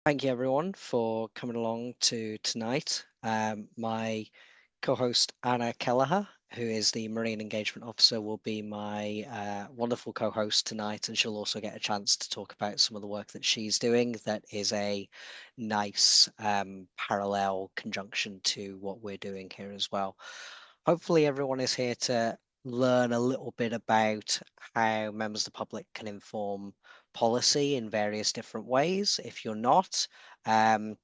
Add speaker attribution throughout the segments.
Speaker 1: Thank you everyone for coming along to tonight. My co-host Anna Kelleher, who is the Marine Engagement Officer, will be my wonderful co-host tonight, and she'll also get a chance to talk about some of the work that she's doing that is a nice parallel conjunction to what we're doing here as well. Hopefully everyone is here to learn a little bit about how members of the public can inform policy in various different ways. If you're not, um,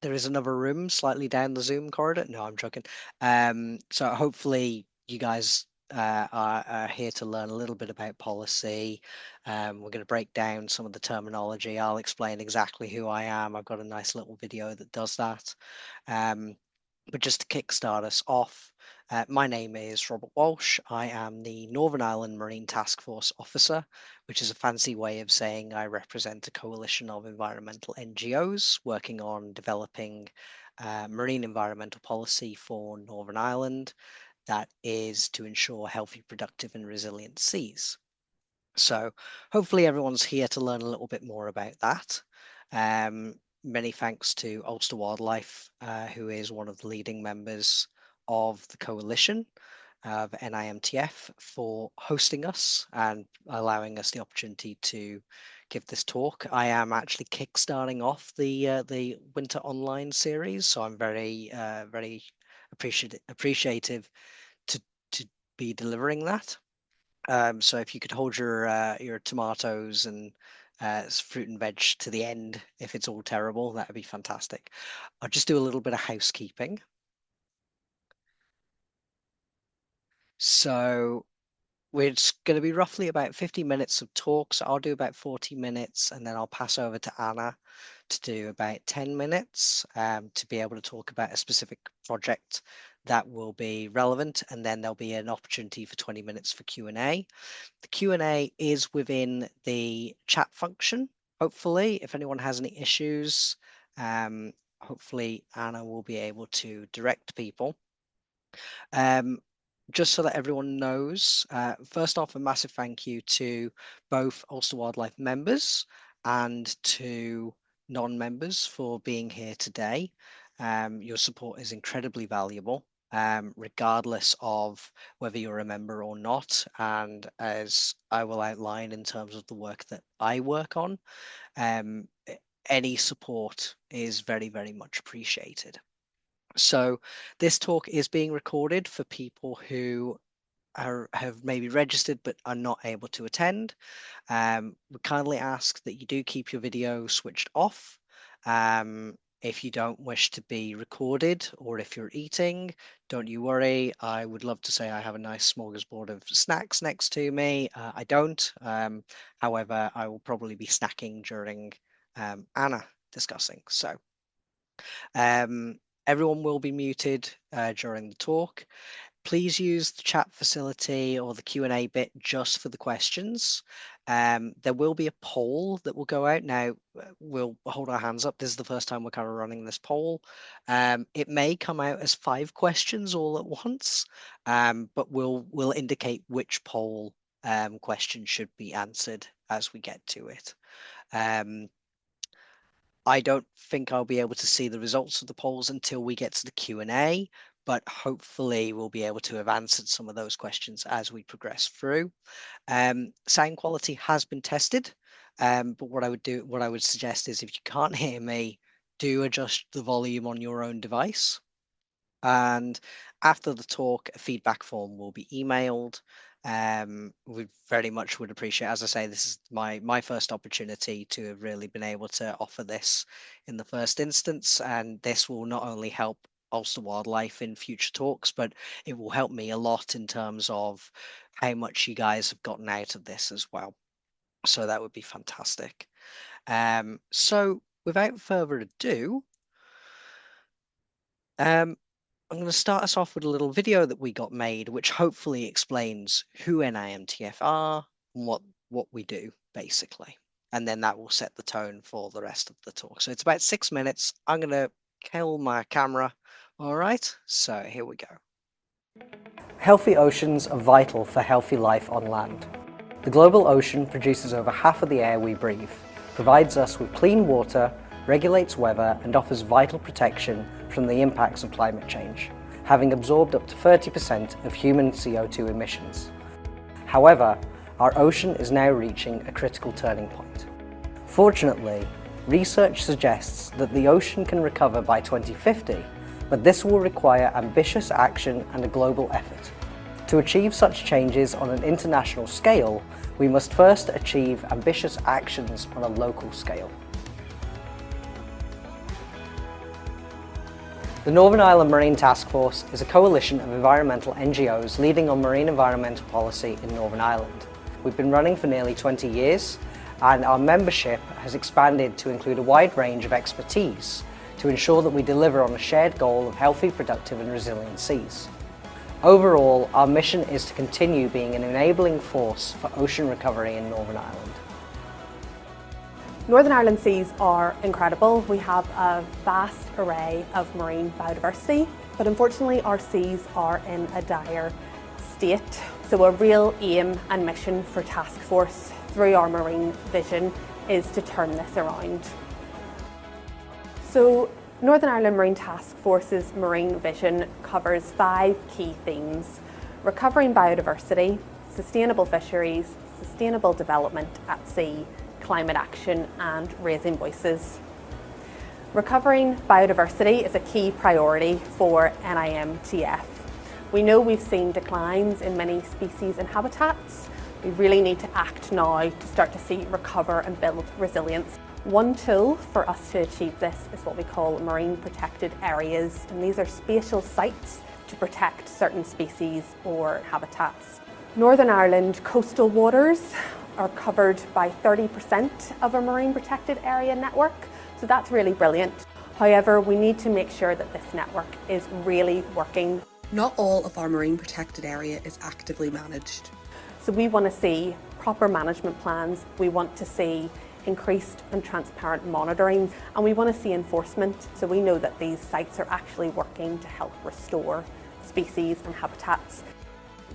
Speaker 1: there is another room slightly down the Zoom corridor. No, I'm joking. So hopefully you guys are here to learn a little bit about policy. We're going to break down some of the terminology. I'll explain exactly who I am. I've got a nice little video that does that. But just to kickstart us off, my name is Robert Walsh. I am the Northern Ireland Marine Task Force Officer, which is a fancy way of saying I represent a coalition of environmental NGOs working on developing marine environmental policy for Northern Ireland that is to ensure healthy, productive and resilient seas. So hopefully everyone's here to learn a little bit more about that. Many thanks to Ulster Wildlife, who is one of the leading members of the coalition of NIMTF, for hosting us and allowing us the opportunity to give this talk. I am actually kickstarting off the Winter Online series, so I'm very appreciative to to be delivering that. So if you could hold your tomatoes and fruit and veg to the end, if it's all terrible, that would be fantastic. I'll just do a little bit of housekeeping. So it's going to be roughly about 50 minutes of talk. So I'll do about 40 minutes and then I'll pass over to Anna to do about 10 minutes to be able to talk about a specific project that will be relevant. And then there'll be an opportunity for 20 minutes for Q&A. The Q&A is within the chat function. Hopefully, if anyone has any issues, hopefully Anna will be able to direct people. Just so that everyone knows, first off, a massive thank you to both Ulster Wildlife members and to non-members for being here today. Your support is incredibly valuable, regardless of whether you're a member or not. And as I will outline in terms of the work that I work on, any support is very, very much appreciated. So this talk is being recorded for people who have maybe registered but are not able to attend. We kindly ask that you do keep your video switched off. If you don't wish to be recorded or if you're eating, don't you worry. I would love to say I have a nice smorgasbord of snacks next to me. I don't. However, I will probably be snacking during Anna discussing. So everyone will be muted during the talk. Please use the chat facility or the Q&A bit just for the questions. There will be a poll that will go out. Now, we'll hold our hands up. This is the first time we're kind of running this poll. It may come out as 5 questions all at once, but we'll indicate which poll question should be answered as we get to it. I don't think I'll be able to see the results of the polls until we get to the Q&A, but hopefully we'll be able to have answered some of those questions as we progress through. Sound quality has been tested, but what I would suggest is if you can't hear me, do adjust the volume on your own device. And after the talk, a feedback form will be emailed. We very much would appreciate, as I say, this is my first opportunity to have really been able to offer this in the first instance, and this will not only help Ulster Wildlife in future talks, but it will help me a lot in terms of how much you guys have gotten out of this as well. So that would be fantastic. So without further ado, I'm going to start us off with a little video that we got made, which hopefully explains who NIMTF are and what we do, basically. And then that will set the tone for the rest of the talk. So it's about 6 minutes. I'm going to kill my camera. All right, so here we go. Healthy oceans are vital for healthy life on land. The global ocean produces over half of the air we breathe, provides us with clean water, regulates weather and offers vital protection from the impacts of climate change, having absorbed up to 30% of human CO2 emissions. However, our ocean is now reaching a critical turning point. Fortunately, research suggests that the ocean can recover by 2050, but this will require ambitious action and a global effort. To achieve such changes on an international scale, we must first achieve ambitious actions on a local scale. The Northern Ireland Marine Task Force is a coalition of environmental NGOs leading on marine environmental policy in Northern Ireland. We've been running for nearly 20 years, and our membership has expanded to include a wide range of expertise to ensure that we deliver on a shared goal of healthy, productive and resilient seas. Overall, our mission is to continue being an enabling force for ocean recovery in Northern Ireland.
Speaker 2: Northern Ireland seas are incredible. We have a vast array of marine biodiversity, but unfortunately our seas are in a dire state. So a real aim and mission for Task Force through our marine vision is to turn this around. So Northern Ireland Marine Task Force's marine vision covers 5 key themes: recovering biodiversity, sustainable fisheries, sustainable development at sea, climate action and raising voices. Recovering biodiversity is a key priority for NIMTF. We know we've seen declines in many species and habitats. We really need to act now to start to see recover and build resilience. One tool for us to achieve this is what we call marine protected areas, and these are spatial sites to protect certain species or habitats. Northern Ireland coastal waters are covered by 30% of a marine protected area network, so that's really brilliant. However, we need to make sure that this network is really working.
Speaker 3: Not all of our marine protected area is actively managed.
Speaker 2: So we want to see proper management plans, we want to see increased and transparent monitoring, and we want to see enforcement so we know that these sites are actually working to help restore species and habitats.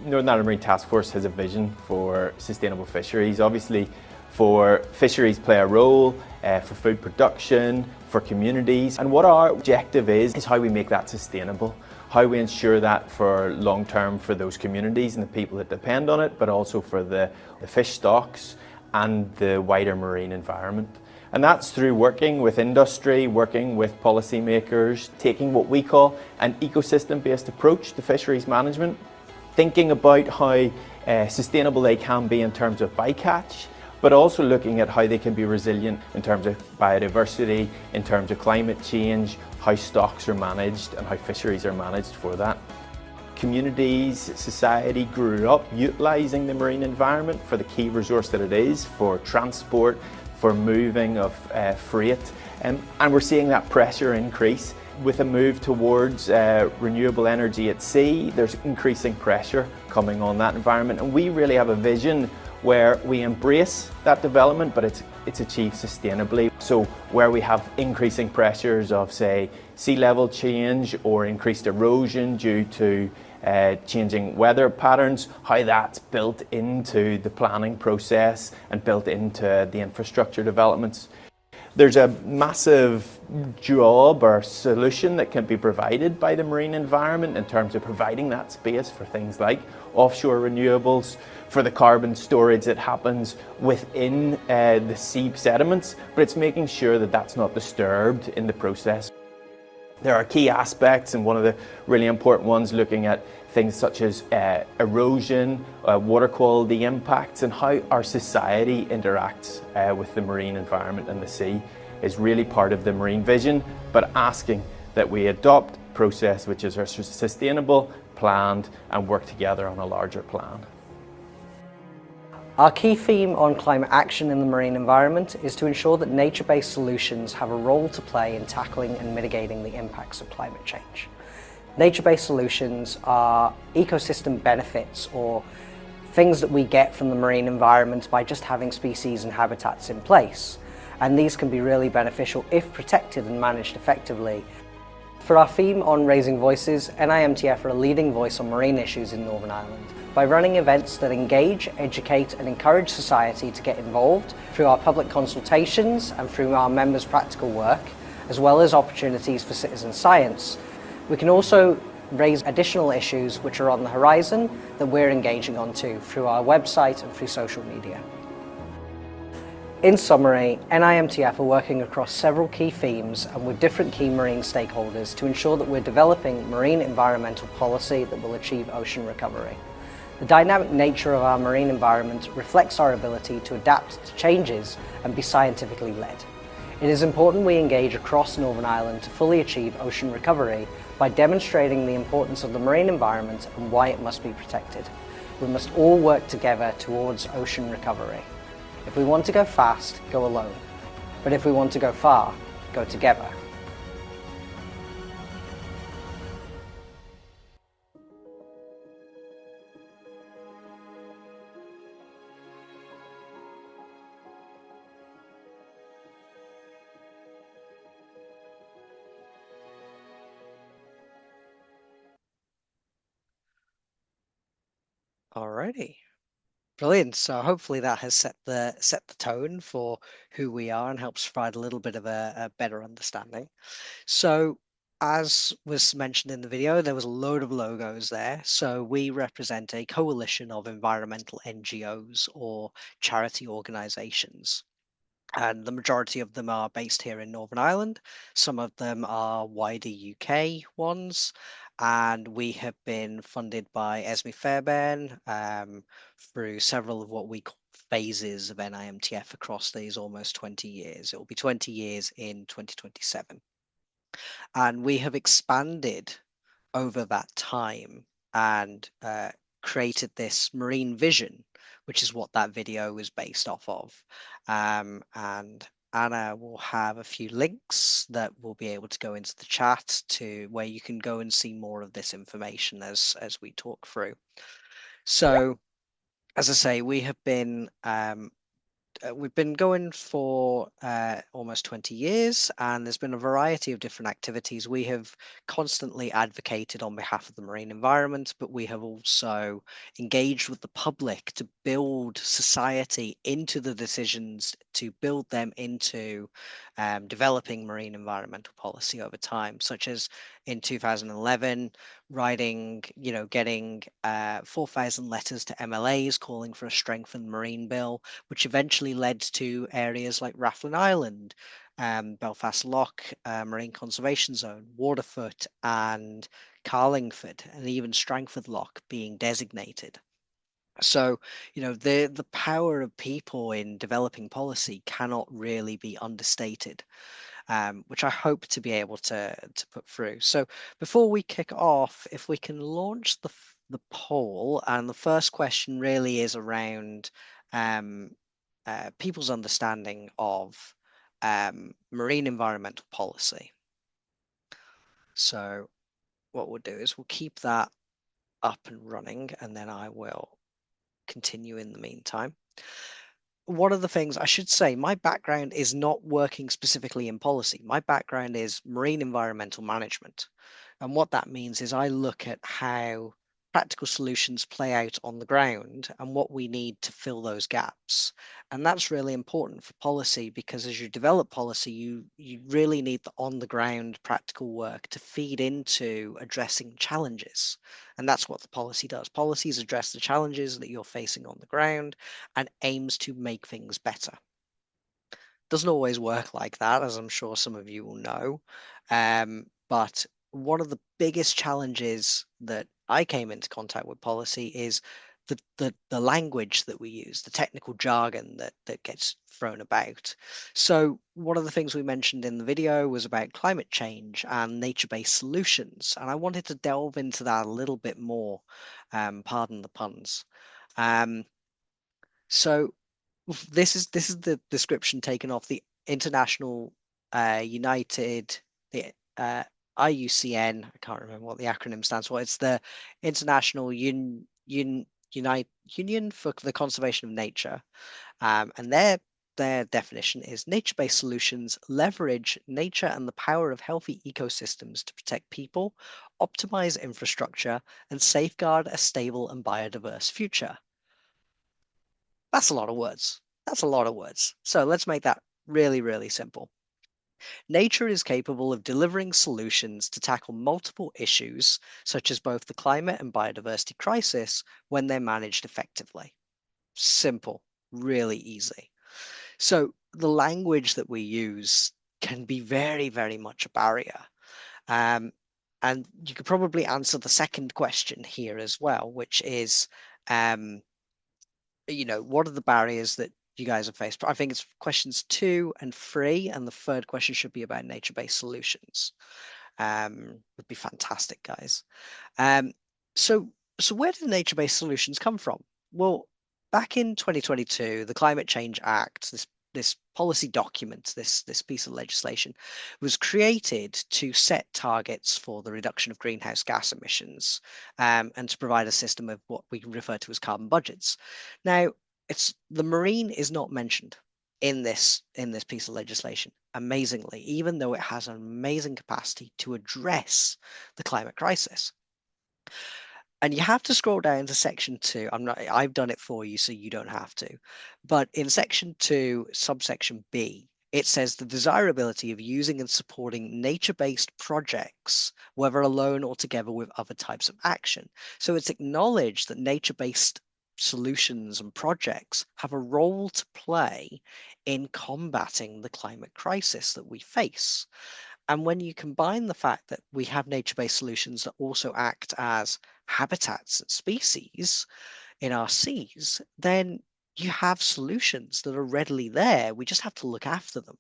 Speaker 4: Northern Ireland Marine Task Force has a vision for sustainable fisheries. Obviously, for fisheries play a role for food production, for communities, and what our objective is how we make that sustainable, how we ensure that for long term for those communities and the people that depend on it, but also for the fish stocks and the wider marine environment. And that's through working with industry, working with policymakers, taking what we call an ecosystem-based approach to fisheries management, thinking about how sustainable they can be in terms of bycatch, but also looking at how they can be resilient in terms of biodiversity, in terms of climate change, how stocks are managed and how fisheries are managed for that. Communities, society grew up utilising the marine environment for the key resource that it is, for transport, for moving of freight, and we're seeing that pressure increase. With a move towards renewable energy at sea, there's increasing pressure coming on that environment, and we really have a vision where we embrace that development, but it's achieved sustainably. So where we have increasing pressures of, say, sea level change or increased erosion due to changing weather patterns, how that's built into the planning process and built into the infrastructure developments. There's a massive job or solution that can be provided by the marine environment in terms of providing that space for things like offshore renewables, for the carbon storage that happens within the sea sediments, but it's making sure that that's not disturbed in the process. There are key aspects, and one of the really important ones looking at things such as erosion, water quality impacts, and how our society interacts with the marine environment and the sea is really part of the marine vision, but asking that we adopt a process which is sustainable, planned, and work together on a larger plan.
Speaker 1: Our key theme on climate action in the marine environment is to ensure that nature-based solutions have a role to play in tackling and mitigating the impacts of climate change. Nature-based solutions are ecosystem benefits or things that we get from the marine environment by just having species and habitats in place. And these can be really beneficial if protected and managed effectively. For our theme on raising voices, NIMTF are a leading voice on marine issues in Northern Ireland by running events that engage, educate and encourage society to get involved through our public consultations and through our members' practical work, as well as opportunities for citizen science. We can also raise additional issues which are on the horizon that we're engaging on too through our website and through social media. In summary, NIMTF are working across several key themes and with different key marine stakeholders to ensure that we're developing marine environmental policy that will achieve ocean recovery. The dynamic nature of our marine environment reflects our ability to adapt to changes and be scientifically led. It is important we engage across Northern Ireland to fully achieve ocean recovery by demonstrating the importance of the marine environment and why it must be protected. We must all work together towards ocean recovery. If we want to go fast, go alone. But if we want to go far, go together. Alrighty. Brilliant. So hopefully that has set the tone for who we are and helps provide a little bit of a better understanding. So as was mentioned in the video, there was a load of logos there. So we represent a coalition of environmental NGOs or charity organizations. And the majority of them are based here in Northern Ireland. Some of them are wider UK ones. And we have been funded by Esme Fairbairn through several of what we call phases of NIMTF across these almost 20 years. It will be 20 years in 2027. And we have expanded over that time and created this marine vision, which is what that video is based off of. And Anna will have a few links that will be able to go into the chat to where you can go and see more of this information as we talk through. So, as I say, we have been we've been going for almost 20 years, and there's been a variety of different activities. We have constantly advocated on behalf of the marine environment, but we have also engaged with the public to build society into the decisions, to build them into developing marine environmental policy over time, such as in 2011, getting 4,000 letters to MLAs calling for a strengthened marine bill, which eventually led to areas like Rathlin Island, Belfast Lough, Marine Conservation Zone, Waterfoot and Carlingford, and even Strangford Lough being designated. So, the power of people in developing policy cannot really be understated, which I hope to be able to put through. So before we kick off, if we can launch the poll, and the first question really is around people's understanding of marine environmental policy. So what we'll do is we'll keep that up and running, and then I will continue in the meantime. One of the things I should say, my background is not working specifically in policy. My background is marine environmental management. And what that means is I look at how practical solutions play out on the ground and what we need to fill those gaps. And that's really important for policy, because as you develop policy, you really need the on the ground practical work to feed into addressing challenges. And that's what the policy does. Policies address the challenges that you're facing on the ground and aims to make things better. Doesn't always work like that, as I'm sure some of you will know. But one of the biggest challenges that I came into contact with policy is the language that we use, the technical jargon that gets thrown about. So one of the things we mentioned in the video was about climate change and nature-based solutions, and I wanted to delve into that a little bit more, pardon the puns. So this is the description taken off the International United, the IUCN. I can't remember what the acronym stands for. It's the International Union for the Conservation of Nature, and their their definition is nature-based solutions leverage nature and the power of healthy ecosystems to protect people, optimize infrastructure, and safeguard a stable and biodiverse future. That's a lot of words. That's a lot of words. So let's make that really, really simple. Nature is capable of delivering solutions to tackle multiple issues, such as both the climate and biodiversity crisis, when they're managed effectively. Simple, really easy. So the language that we use can be very, very much a barrier. And you could probably answer the second question here as well, which is, what are the barriers that you guys have faced? I think it's questions 2 and 3, and the third question should be about nature-based solutions. Would be fantastic, guys. Um, so, so where did nature-based solutions come from? Well, back in 2022, the Climate Change Act, this policy document, this piece of legislation, was created to set targets for the reduction of greenhouse gas emissions, and to provide a system of what we refer to as carbon budgets. Now, the marine is not mentioned in this piece of legislation, amazingly, even though it has an amazing capacity to address the climate crisis. And you have to scroll down to section 2. I've done it for you, so you don't have to. But in section 2, subsection B, it says the desirability of using and supporting nature-based projects, whether alone or together with other types of action. So it's acknowledged that nature-based solutions and projects have a role to play in combating the climate crisis that we face. And when you combine the fact that we have nature-based solutions that also act as habitats and species in our seas, then you have solutions that are readily there. We just have to look after them.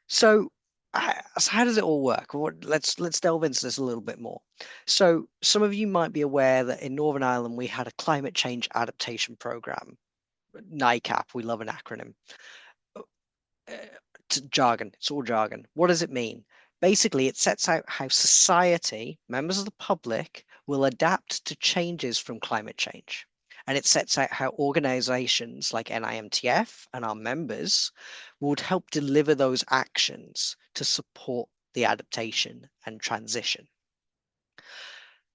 Speaker 1: So how does it all work? Let's delve into this a little bit more. So some of you might be aware that in Northern Ireland we had a climate change adaptation program, NICAP. We love an acronym. Jargon. It's all jargon. What does it mean? Basically, it sets out how society, members of the public, will adapt to changes from climate change. And it sets out how organizations like NIMTF and our members would help deliver those actions to support the adaptation and transition.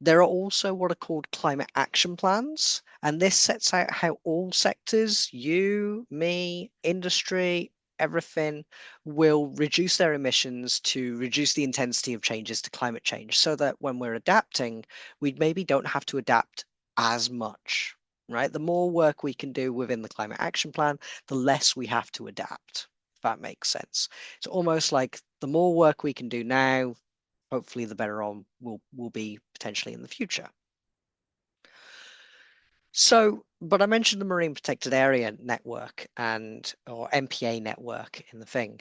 Speaker 1: There are also what are called climate action plans, and this sets out how all sectors, you, me, industry, everything, will reduce their emissions to reduce the intensity of changes to climate change, so that when we're adapting, we maybe don't have to adapt as much, right? The more work we can do within the climate action plan, the less we have to adapt, if that makes sense. It's almost like the more work we can do now, hopefully the better on we'll be potentially in the future. So, but I mentioned the Marine Protected Area Network or MPA network in the thing.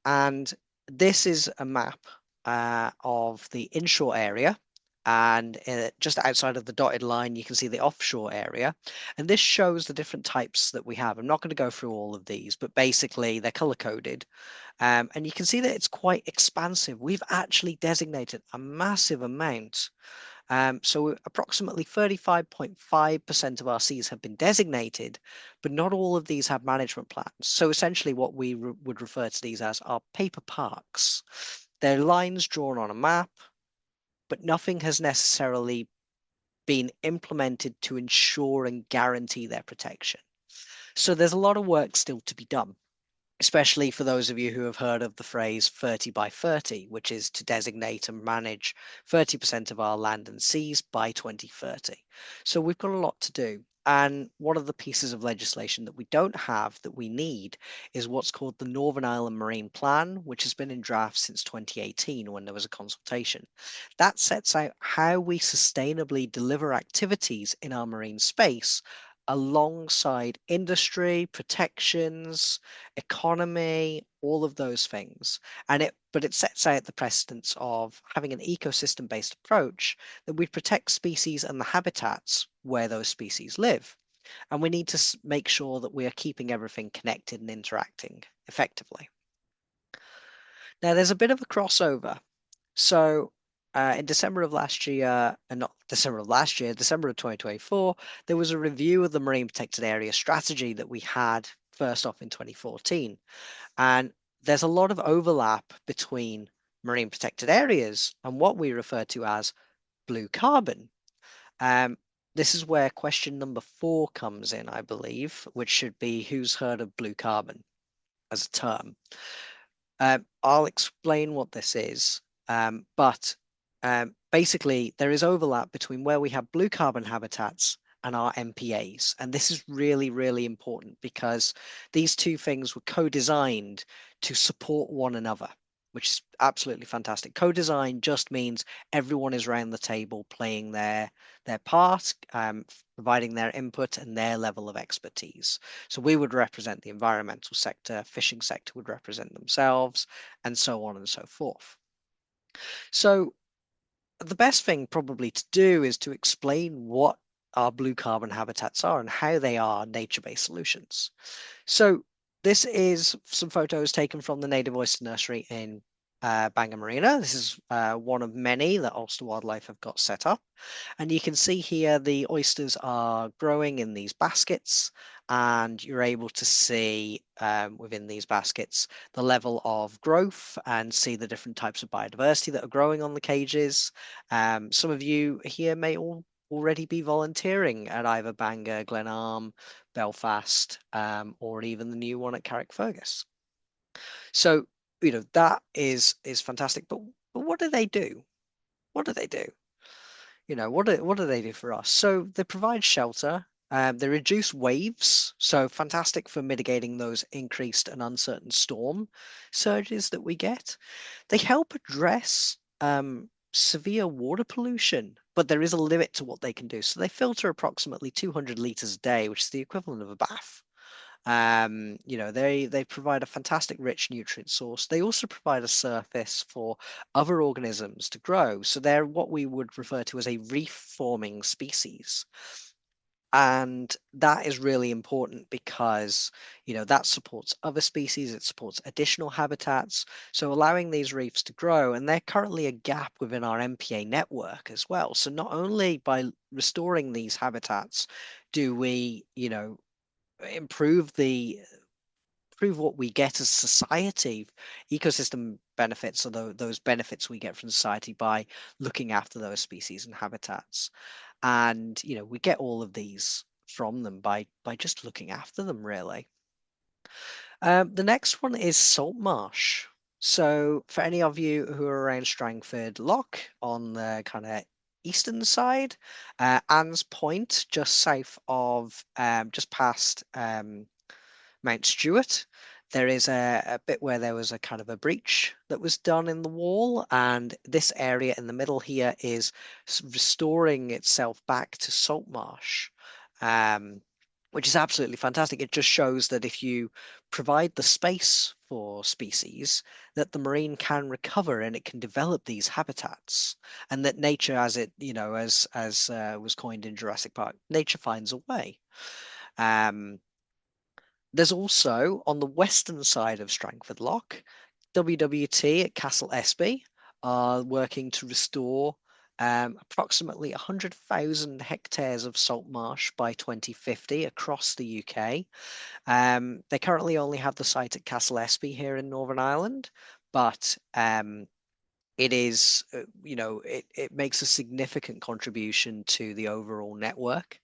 Speaker 1: And this is a map of the inshore area. And just outside of the dotted line, you can see the offshore area. And this shows the different types that we have. I'm not going to go through all of these, but basically they're color coded. And you can see that it's quite expansive. We've actually designated a massive amount. So approximately 35.5% of our seas have been designated, but not all of these have management plans. So essentially what we would refer to these as are paper parks. They're lines drawn on a map, but nothing has necessarily been implemented to ensure and guarantee their protection. So there's a lot of work still to be done, especially for those of you who have heard of the phrase 30 by 30, which is to designate and manage 30% of our land and seas by 2030. So we've got a lot to do. And one of the pieces of legislation that we don't have that we need is what's called the Northern Ireland Marine Plan, which has been in draft since 2018 when there was a consultation. That sets out how we sustainably deliver activities in our marine space alongside industry, protections, economy, all of those things. But it sets out the precedence of having an ecosystem-based approach that we protect species and the habitats where those species live. And we need to make sure that we are keeping everything connected and interacting effectively. Now, there's a bit of a crossover. So in December of last year, and not December of last year, December of 2024, there was a review of the Marine Protected Area strategy that we had first off in 2014. And there's a lot of overlap between marine protected areas and what we refer to as blue carbon. Um, this is where question number 4 comes in, I believe, which should be who's heard of blue carbon as a term. I'll explain what this is, but basically there is overlap between where we have blue carbon habitats and our MPAs. And this is really, really important because these two things were co-designed to support one another, which is absolutely fantastic. Co-design just means everyone is around the table playing their part, providing their input and their level of expertise. So we would represent the environmental sector, fishing sector would represent themselves, and so on and so forth. So the best thing probably to do is to explain what our blue carbon habitats are and how they are nature-based solutions. So this is some photos taken from the native oyster nursery in Bangor Marina. This is one of many that Ulster Wildlife have got set up. And you can see here the oysters are growing in these baskets, and you're able to see within these baskets the level of growth and see the different types of biodiversity that are growing on the cages. Some of you here may already be volunteering at either Bangor, Glenarm, Belfast, or even the new one at Carrickfergus. So, that is fantastic. But what do they do? What do they do? What do they do for us? So they provide shelter. They reduce waves, so fantastic for mitigating those increased and uncertain storm surges that we get. They help address severe water pollution, but there is a limit to what they can do. So they filter approximately 200 liters a day, which is the equivalent of a bath. They provide a fantastic rich nutrient source. They also provide a surface for other organisms to grow. So they're what we would refer to as a reef-forming species. And that is really important because, that supports other species, it supports additional habitats. So allowing these reefs to grow, and they're currently a gap within our MPA network as well. So not only by restoring these habitats do we, improve what we get as society, ecosystem benefits, or those benefits we get from society by looking after those species and habitats. And we get all of these from them by just looking after them, really. The next one is salt marsh. So for any of you who are around Strangford Lough on the kind of eastern side, Anne's Point, just south of, just past Mount Stewart, there is a bit where there was a kind of a breach that was done in the wall, and this area in the middle here is restoring itself back to salt marsh, which is absolutely fantastic. It just shows that if you provide the space for species, that the marine can recover and it can develop these habitats, and that nature, as it as was coined in Jurassic Park, nature finds a way. There's also, on the western side of Strangford Lough, WWT at Castle Espy are working to restore approximately 100,000 hectares of salt marsh by 2050 across the UK. They currently only have the site at Castle Espy here in Northern Ireland, but it is, it makes a significant contribution to the overall network.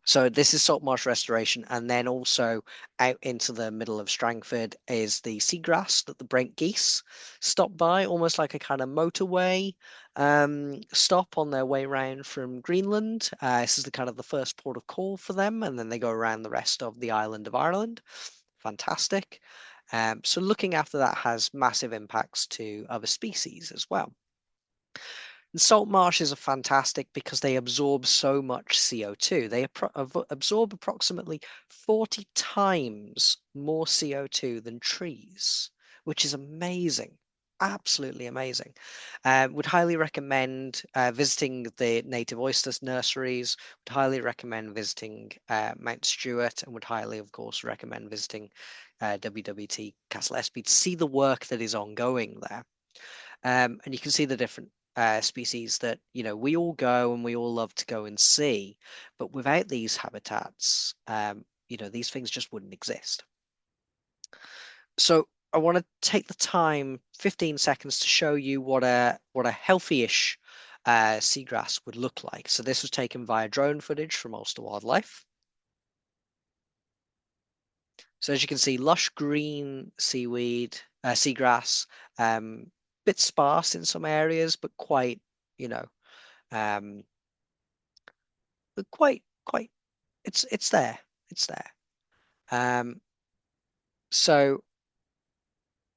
Speaker 1: So this is salt marsh restoration, and then also out into the middle of Strangford is the seagrass that the Brent geese stop by, almost like a kind of motorway stop on their way round from Greenland. This is the kind of the first port of call for them, and then they go around the rest of the island of Ireland. Fantastic. So looking after that has massive impacts to other species as well. And salt marshes are fantastic because they absorb so much CO2. They absorb approximately 40 times more CO2 than trees, which is amazing. Absolutely amazing. Would highly recommend visiting the native oyster nurseries. Would highly recommend visiting Mount Stewart, and would highly, of course, recommend visiting WWT Castle Espy to see the work that is ongoing there. And you can see the different species that we all go and we all love to go and see, but without these habitats, these things just wouldn't exist. So I want to take the time, 15 seconds, to show you what a healthy-ish seagrass would look like. So this was taken via drone footage from Ulster Wildlife. So as you can see, lush green seaweed, seagrass, bit sparse in some areas, but quite, um, but quite, it's there, it's there. So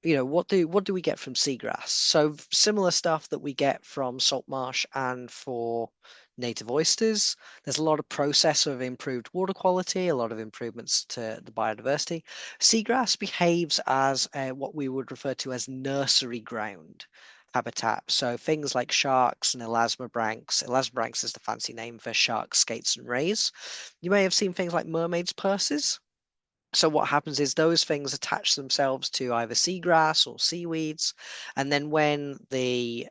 Speaker 1: what do we get from seagrass? So similar stuff that we get from salt marsh and for native oysters. There's a lot of process of improved water quality, a lot of improvements to the biodiversity. Seagrass behaves as what we would refer to as nursery ground habitat. So things like sharks and elasmobranchs. Elasmobranchs is the fancy name for sharks, skates, and rays. You may have seen things like mermaids' purses. So what happens is those things attach themselves to either seagrass or seaweeds, and then when the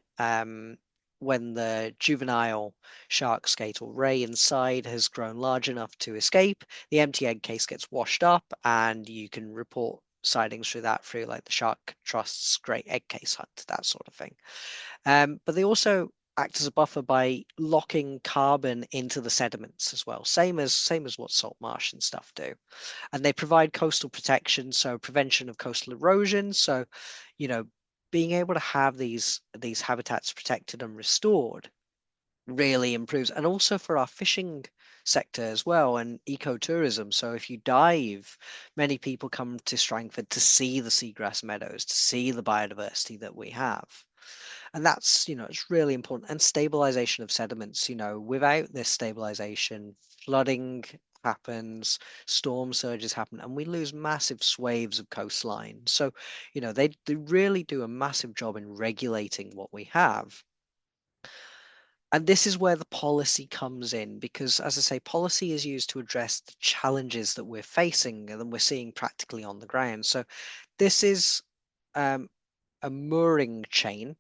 Speaker 1: juvenile shark, skate, or ray inside has grown large enough to escape, the empty egg case gets washed up, and you can report sightings through that through like the Shark Trust's Great Egg Case Hunt, that sort of thing. But they also act as a buffer by locking carbon into the sediments as well, same as what salt marsh and stuff do. And they provide coastal protection, so prevention of coastal erosion. So, being able to have these habitats protected and restored really improves, and also for our fishing sector as well, and ecotourism. So if you dive, many people come to Strangford to see the seagrass meadows, to see the biodiversity that we have. And that's, it's really important. And stabilization of sediments, without this stabilization, flooding happens, storm surges happen, and we lose massive swathes of coastline. So, they really do a massive job in regulating what we have. And this is where the policy comes in, because, as I say, policy is used to address the challenges that we're facing and we're seeing practically on the ground. So this is a mooring chain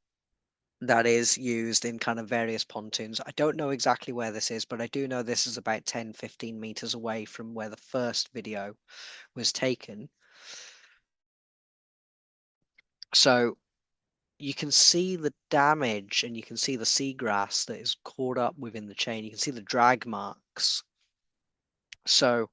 Speaker 1: that is used in kind of various pontoons. I don't know exactly where this is, but I do know this is about 10, 15 meters away from where the first video was taken. So you can see the damage and you can see the seagrass that is caught up within the chain. You can see the drag marks. So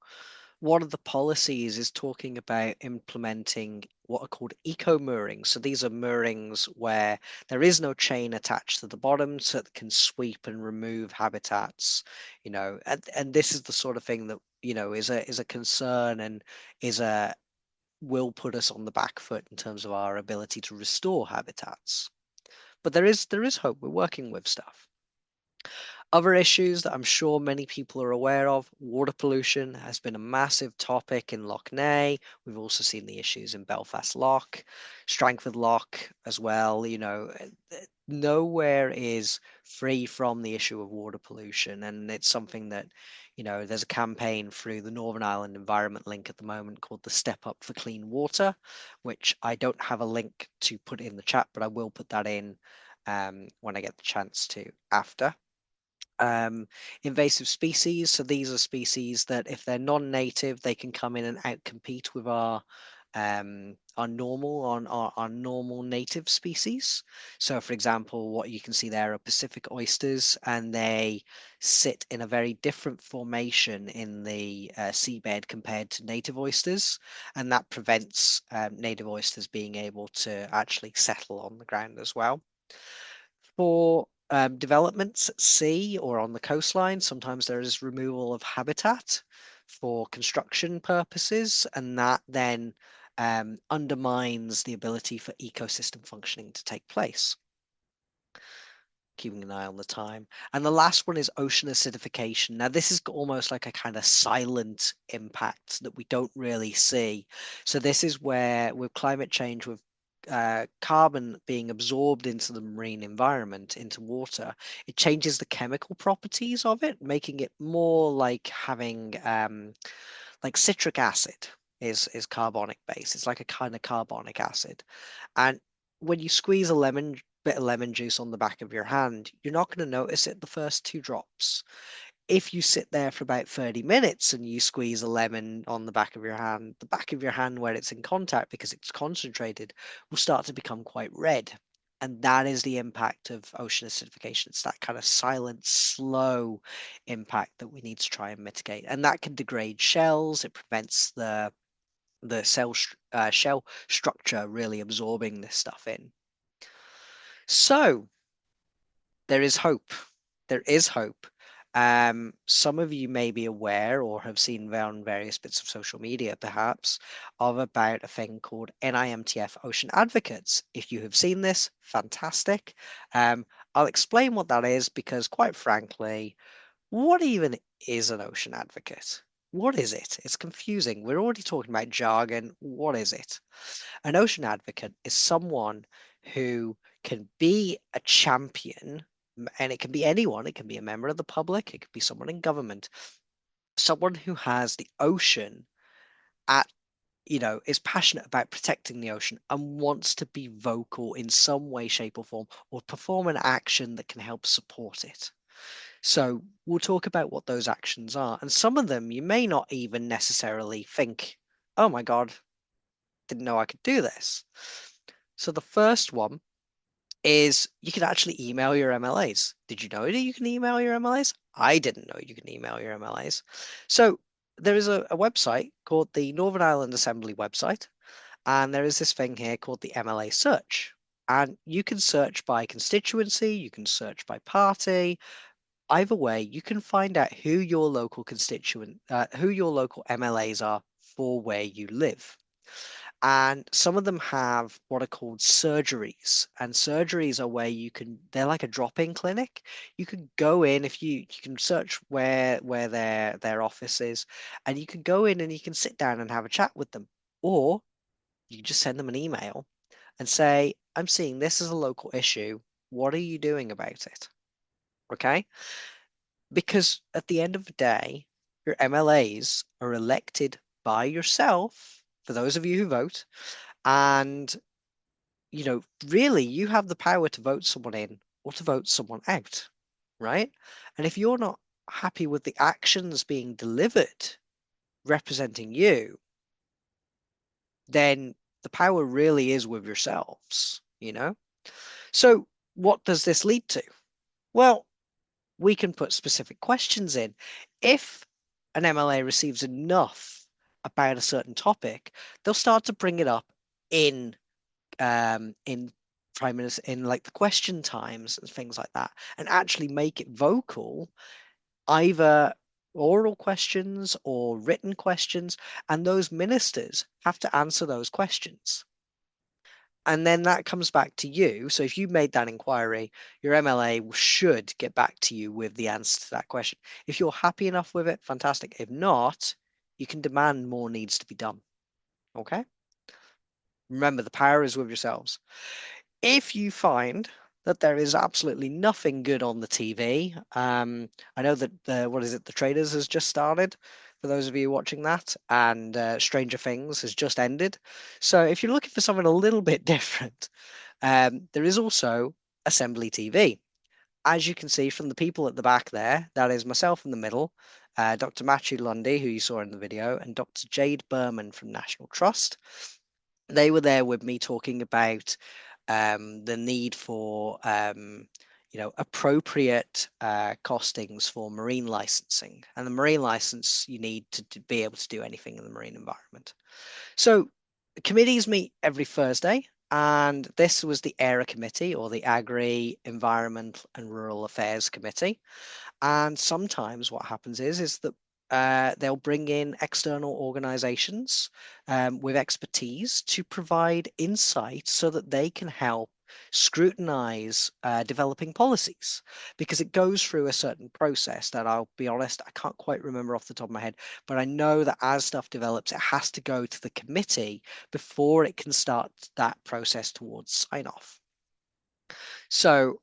Speaker 1: one of the policies is talking about implementing what are called eco moorings. So these are moorings where there is no chain attached to the bottom, so it can sweep and remove habitats. And this is the sort of thing that is a concern and will put us on the back foot in terms of our ability to restore habitats. But there is hope. We're working with stuff. Other issues that I'm sure many people are aware of: water pollution has been a massive topic in Lough Neagh. We've also seen the issues in Belfast Lough, Strangford Lough as well. Nowhere is free from the issue of water pollution, and it's something that, there's a campaign through the Northern Ireland Environment Link at the moment called the Step Up for Clean Water, which I don't have a link to put in the chat, but I will put that in when I get the chance to after. Invasive species. So these are species that, if they're non-native, they can come in and outcompete with our normal native species. So, for example, what you can see there are Pacific oysters, and they sit in a very different formation in the seabed compared to native oysters, and that prevents native oysters being able to actually settle on the ground as well. For developments at sea or on the coastline, sometimes there is removal of habitat for construction purposes, and that then undermines the ability for ecosystem functioning to take place. Keeping an eye on the time. And the last one is ocean acidification. Now, this is almost like a kind of silent impact that we don't really see. So this is where, with climate change, with carbon being absorbed into the marine environment, into water, it changes the chemical properties of it, making it more like having like citric acid is carbonic base. It's like a kind of carbonic acid. And when you squeeze a lemon bit of lemon juice on the back of your hand, you're not going to notice it the first 2 drops. If you sit there for about 30 minutes and you squeeze a lemon on the back of your hand, the back of your hand where it's in contact, because it's concentrated, will start to become quite red. And that is the impact of ocean acidification. It's that kind of silent, slow impact that we need to try and mitigate. And that can degrade shells. It prevents the shell structure really absorbing this stuff in. So there is hope. There is hope. Some of you may be aware or have seen on various bits of social media, perhaps, of about a thing called NIMTF Ocean Advocates. If you have seen this, fantastic. I'll explain what that is because, quite frankly, what even is an ocean advocate? What is it? It's confusing. We're already talking about jargon. What is it? An ocean advocate is someone who can be a champion, and it can be anyone. It can be a member of the public. It could be someone in government, someone who has the ocean at, is passionate about protecting the ocean and wants to be vocal in some way, shape, or form, or perform an action that can help support it. So we'll talk about what those actions are. And some of them you may not even necessarily think, oh my God, didn't know I could do this. So the first one is you can actually email your MLAs. Did you know that you can email your MLAs? I didn't know you can email your MLAs. So there is a website called the Northern Ireland Assembly website, and there is this thing here called the MLA search. And you can search by constituency, you can search by party. Either way, you can find out who your local who your local MLAs are for where you live. And some of them have what are called surgeries. And surgeries are where they're like a drop-in clinic. You can go in if you can search where their office is, and you can go in and you can sit down and have a chat with them. Or you just send them an email and say, I'm seeing this as a local issue. What are you doing about it? Okay? Because at the end of the day, your MLAs are elected by yourself, for those of you who vote, and really you have the power to vote someone in or to vote someone out, right? And if you're not happy with the actions being delivered representing you, then the power really is with yourselves, So what does this lead to? Well, we can put specific questions in. If an MLA receives enough about a certain topic, they'll start to bring it up in prime minister, in like the question times and things like that, and actually make it vocal, either oral questions or written questions, and those ministers have to answer those questions. And then that comes back to you. So if you made that inquiry, your MLA should get back to you with the answer to that question. If you're happy enough with it, fantastic. If not, you can demand more needs to be done. Okay? Remember, the power is with yourselves. If you find that there is absolutely nothing good on the TV, I know that The Traders has just started, for those of you watching that, and Stranger Things has just ended. So if you're looking for something a little bit different, there is also Assembly TV. As you can see from the people at the back there, that is myself in the middle, Dr. Matthew Lundy, who you saw in the video, and Dr. Jade Berman from National Trust. They were there with me talking about the need for appropriate costings for marine licensing. And the marine license, you need to be able to do anything in the marine environment. So the committees meet every Thursday, and this was the AERA committee, or the Agri, Environment and Rural Affairs Committee. And sometimes what happens is that they'll bring in external organizations with expertise to provide insight so that they can help scrutinize developing policies, because it goes through a certain process that, I'll be honest, I can't quite remember off the top of my head, but I know that as stuff develops, it has to go to the committee before it can start that process towards sign off. So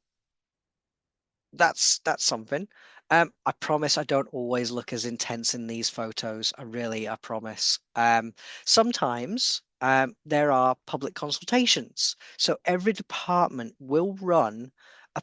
Speaker 1: that's something. I promise I don't always look as intense in these photos. I promise. Sometimes there are public consultations. So every department will run a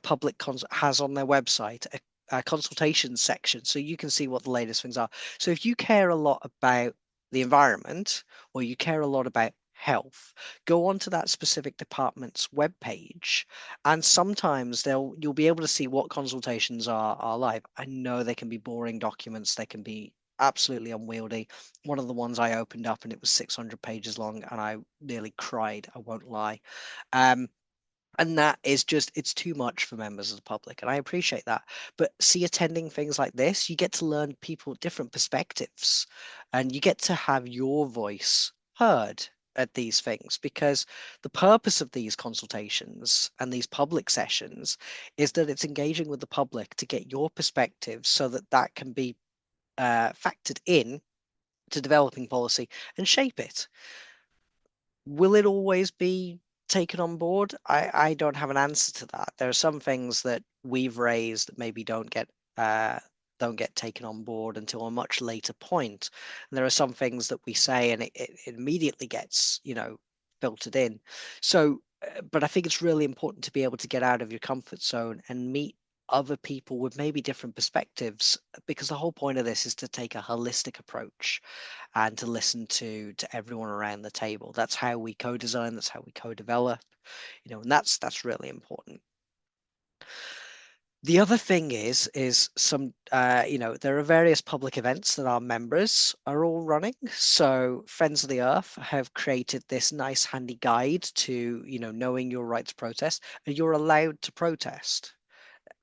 Speaker 1: has on their website a consultation section, so you can see what the latest things are. So if you care a lot about the environment, or you care a lot about health, go onto that specific department's webpage, and sometimes you'll be able to see what consultations are live. I know they can be boring documents, they can be absolutely unwieldy. One of the ones I opened up and it was 600 pages long, and I nearly cried, I won't lie. And that is just, it's too much for members of the public, and I appreciate that. But see, attending things like this, you get to learn people different perspectives, and you get to have your voice heard at these things, because the purpose of these consultations and these public sessions is that it's engaging with the public to get your perspective, so that that can be factored in to developing policy and shape it. Will it always be taken on board? I don't have an answer to that. There are some things that we've raised that maybe don't get taken on board until a much later point. And there are some things that we say and it immediately gets, filtered in. So, but I think it's really important to be able to get out of your comfort zone and meet other people with maybe different perspectives, because the whole point of this is to take a holistic approach and to listen to everyone around the table. That's how we co-design, that's how we co-develop, and that's really important. The other thing is some, there are various public events that our members are all running. So Friends of the Earth have created this nice handy guide to, knowing your right to protest, and you're allowed to protest.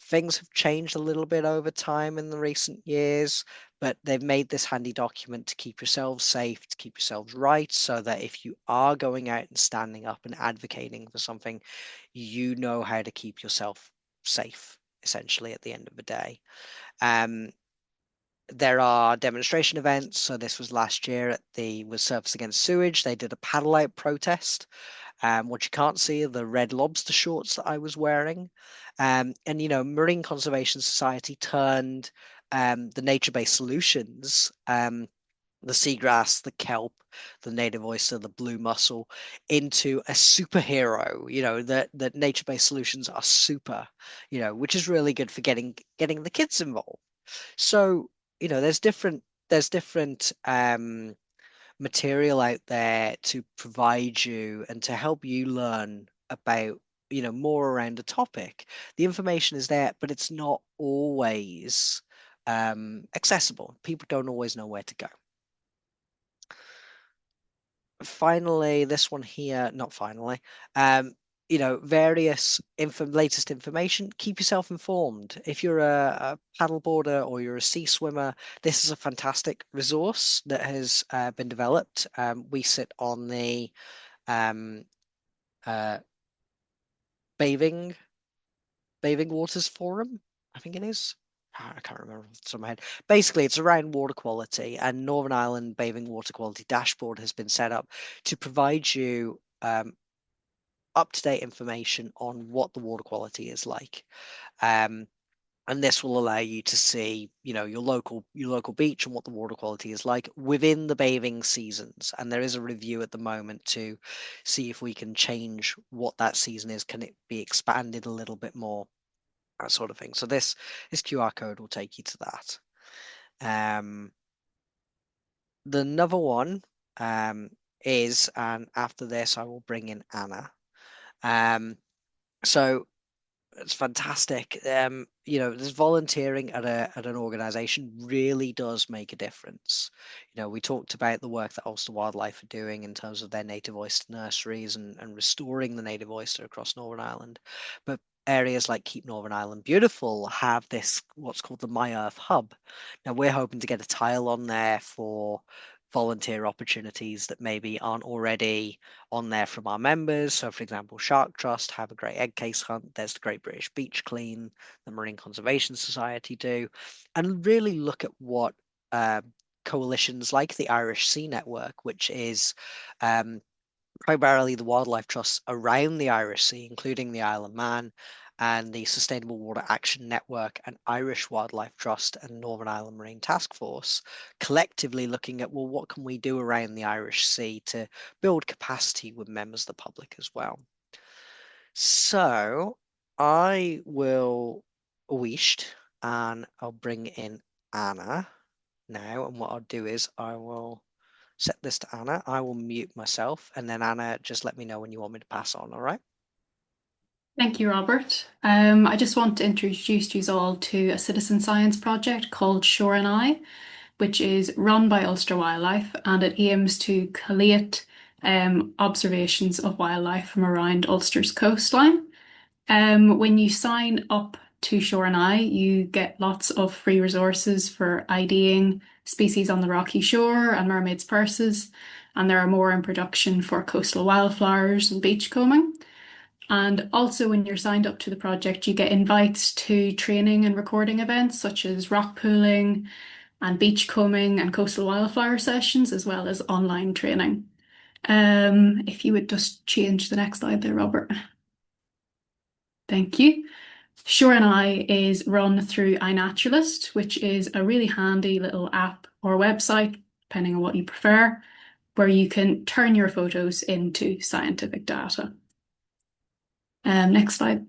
Speaker 1: Things have changed a little bit over time in the recent years, but they've made this handy document to keep yourselves safe, to keep yourselves right, so that if you are going out and standing up and advocating for something, you know how to keep yourself safe, essentially, at the end of the day. There are demonstration events. So this was last year at was Surfers Against Sewage. They did a paddle out protest. What you can't see are the red lobster shorts that I was wearing. And, Marine Conservation Society turned the nature-based solutions, the seagrass, the kelp, the native oyster, the blue mussel, into a superhero, that nature-based solutions are super, which is really good for getting the kids involved. So, there's different material out there to provide you and to help you learn about, more around a topic. The information is there, but it's not always accessible. People don't always know where to go. Finally, this one here, not finally, various latest information. Keep yourself informed. If you're a paddleboarder or you're a sea swimmer, this is a fantastic resource that has been developed. We sit on the um, uh, bathing waters forum, I think it is. I can't remember off the top of my head. Basically, it's around water quality, and Northern Ireland Bathing Water Quality Dashboard has been set up to provide you up-to-date information on what the water quality is like. And this will allow you to see, your local beach and what the water quality is like within the bathing seasons. And there is a review at the moment to see if we can change what that season is. Can it be expanded a little bit more? That sort of thing. So this QR code will take you to that. The another one is, and after this I will bring in Anna. So it's fantastic. There's volunteering at an organization really does make a difference. We talked about the work that Ulster Wildlife are doing in terms of their native oyster nurseries and restoring the native oyster across Northern Ireland. But areas like Keep Northern Ireland Beautiful have this, what's called the My Earth Hub. Now we're hoping to get a tile on there for volunteer opportunities that maybe aren't already on there from our members. So, for example, Shark Trust have a great egg case hunt. There's the Great British Beach Clean, the Marine Conservation Society do, and really look at what coalitions like the Irish Sea Network, which is primarily the wildlife trusts around the Irish Sea, including the Isle of Man, and the Sustainable Water Action Network and Irish Wildlife Trust and Northern Ireland Marine Task Force, collectively looking at, well, what can we do around the Irish Sea to build capacity with members of the public as well. So I will wished and I'll bring in Anna now, and what I'll do is I will set this to Anna. I will mute myself, and then Anna, just let me know when you want me to pass on, all right?
Speaker 5: Thank you, Robert. I just want to introduce you all to a citizen science project called Shore and I, which is run by Ulster Wildlife, and it aims to collate observations of wildlife from around Ulster's coastline. When you sign up to Shore and I, you get lots of free resources for IDing species on the rocky shore and mermaids' purses, and there are more in production for coastal wildflowers and beachcombing. And also, when you're signed up to the project, you get invites to training and recording events such as rock pooling and beachcombing and coastal wildflower sessions, as well as online training. If you would just change the next slide there, Robert. Thank you. Shore and I is run through iNaturalist, which is a really handy little app or website, depending on what you prefer, where you can turn your photos into scientific data. Next slide.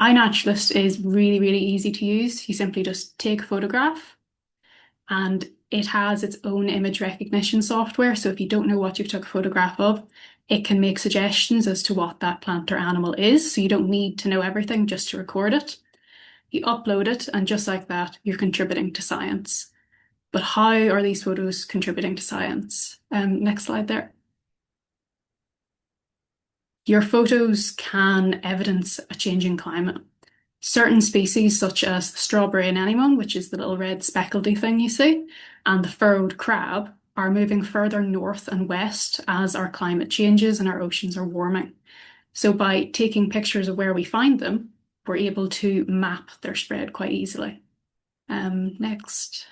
Speaker 5: iNaturalist is really, really easy to use. You simply just take a photograph and it has its own image recognition software. So if you don't know what you've took a photograph of, it can make suggestions as to what that plant or animal is. So you don't need to know everything just to record it. You upload it, and just like that, you're contributing to science. But how are these photos contributing to science? Next slide there. Your photos can evidence a changing climate. Certain species, such as the strawberry anemone, which is the little red speckledy thing you see, and the furrowed crab, are moving further north and west as our climate changes and our oceans are warming. So by taking pictures of where we find them, we're able to map their spread quite easily. Next.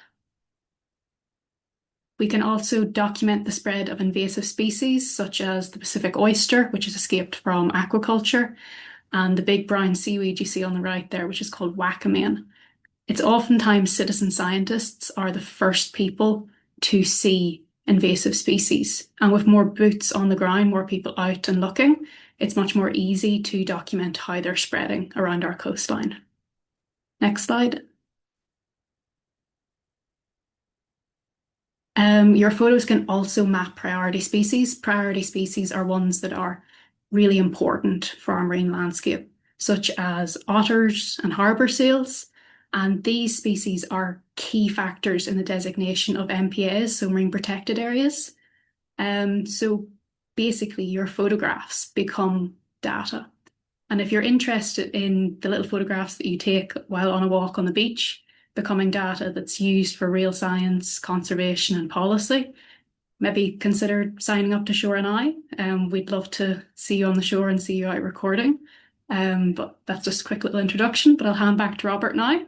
Speaker 5: We can also document the spread of invasive species, such as the Pacific oyster, which has escaped from aquaculture, and the big brown seaweed you see on the right there, which is called wacamane. It's oftentimes citizen scientists are the first people to see invasive species. And with more boots on the ground, more people out and looking, it's much more easy to document how they're spreading around our coastline. Next slide. Your photos can also map priority species. Priority species are ones that are really important for our marine landscape, such as otters and harbour seals. And these species are key factors in the designation of MPAs, so marine protected areas. So basically, your photographs become data. And if you're interested in the little photographs that you take while on a walk on the beach, becoming data that's used for real science, conservation, and policy, maybe consider signing up to Shore and I. We'd love to see you on the shore and see you out recording. But that's just a quick little introduction, but I'll hand back to Robert now.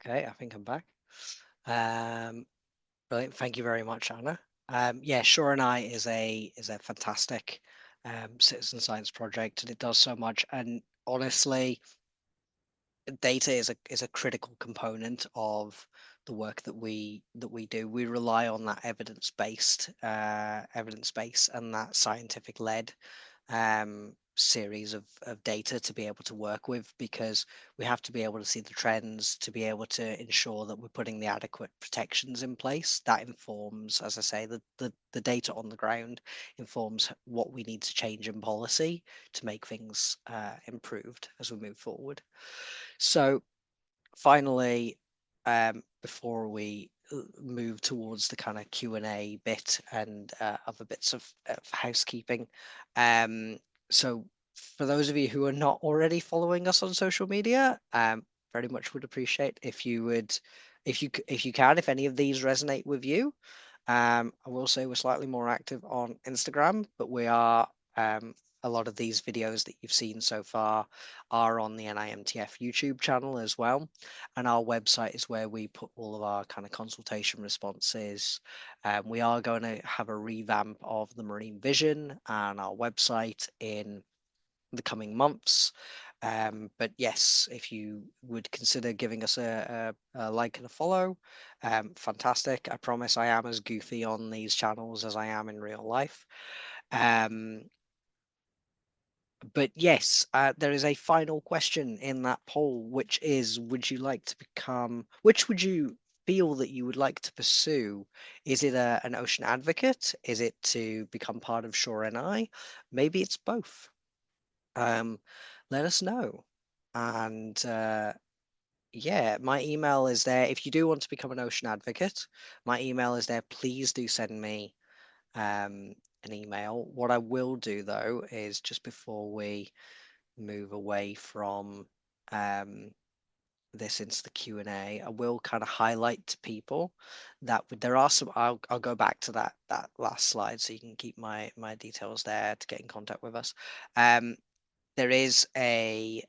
Speaker 1: Okay, I think I'm back. Brilliant. Thank you very much, Anna. Yeah, Shore and I is a fantastic citizen science project, and it does so much. And honestly, data is a critical component of the work that we do. We rely on that evidence base and that scientific led series of data to be able to work with, because we have to be able to see the trends to be able to ensure that we're putting the adequate protections in place. That informs, as I say, the data on the ground informs what we need to change in policy to make things improved as we move forward. So finally, before we move towards the kind of Q&A bit and other bits of housekeeping, so for those of you who are not already following us on social media, very much would appreciate if you would, if you can, if any of these resonate with you. I will say we're slightly more active on Instagram, but we are a lot of these videos that you've seen so far are on the NIMTF YouTube channel as well. And our website is where we put all of our kind of consultation responses. We are going to have a revamp of the Marine Vision and our website in the coming months. But yes, if you would consider giving us a like and a follow, fantastic. I promise I am as goofy on these channels as I am in real life. But yes, there is a final question in that poll, which is, would you like to which would you feel that you would like to pursue? Is it an ocean advocate? Is it to become part of Shore NI? Maybe it's both. Let us know. And yeah, my email is there. If you do want to become an ocean advocate, my email is there. Please do send me an email. What I will do though is just before we move away from this into the Q&A, I will kind of highlight to people that there are some. I'll go back to that last slide so you can keep my details there to get in contact with us. There is a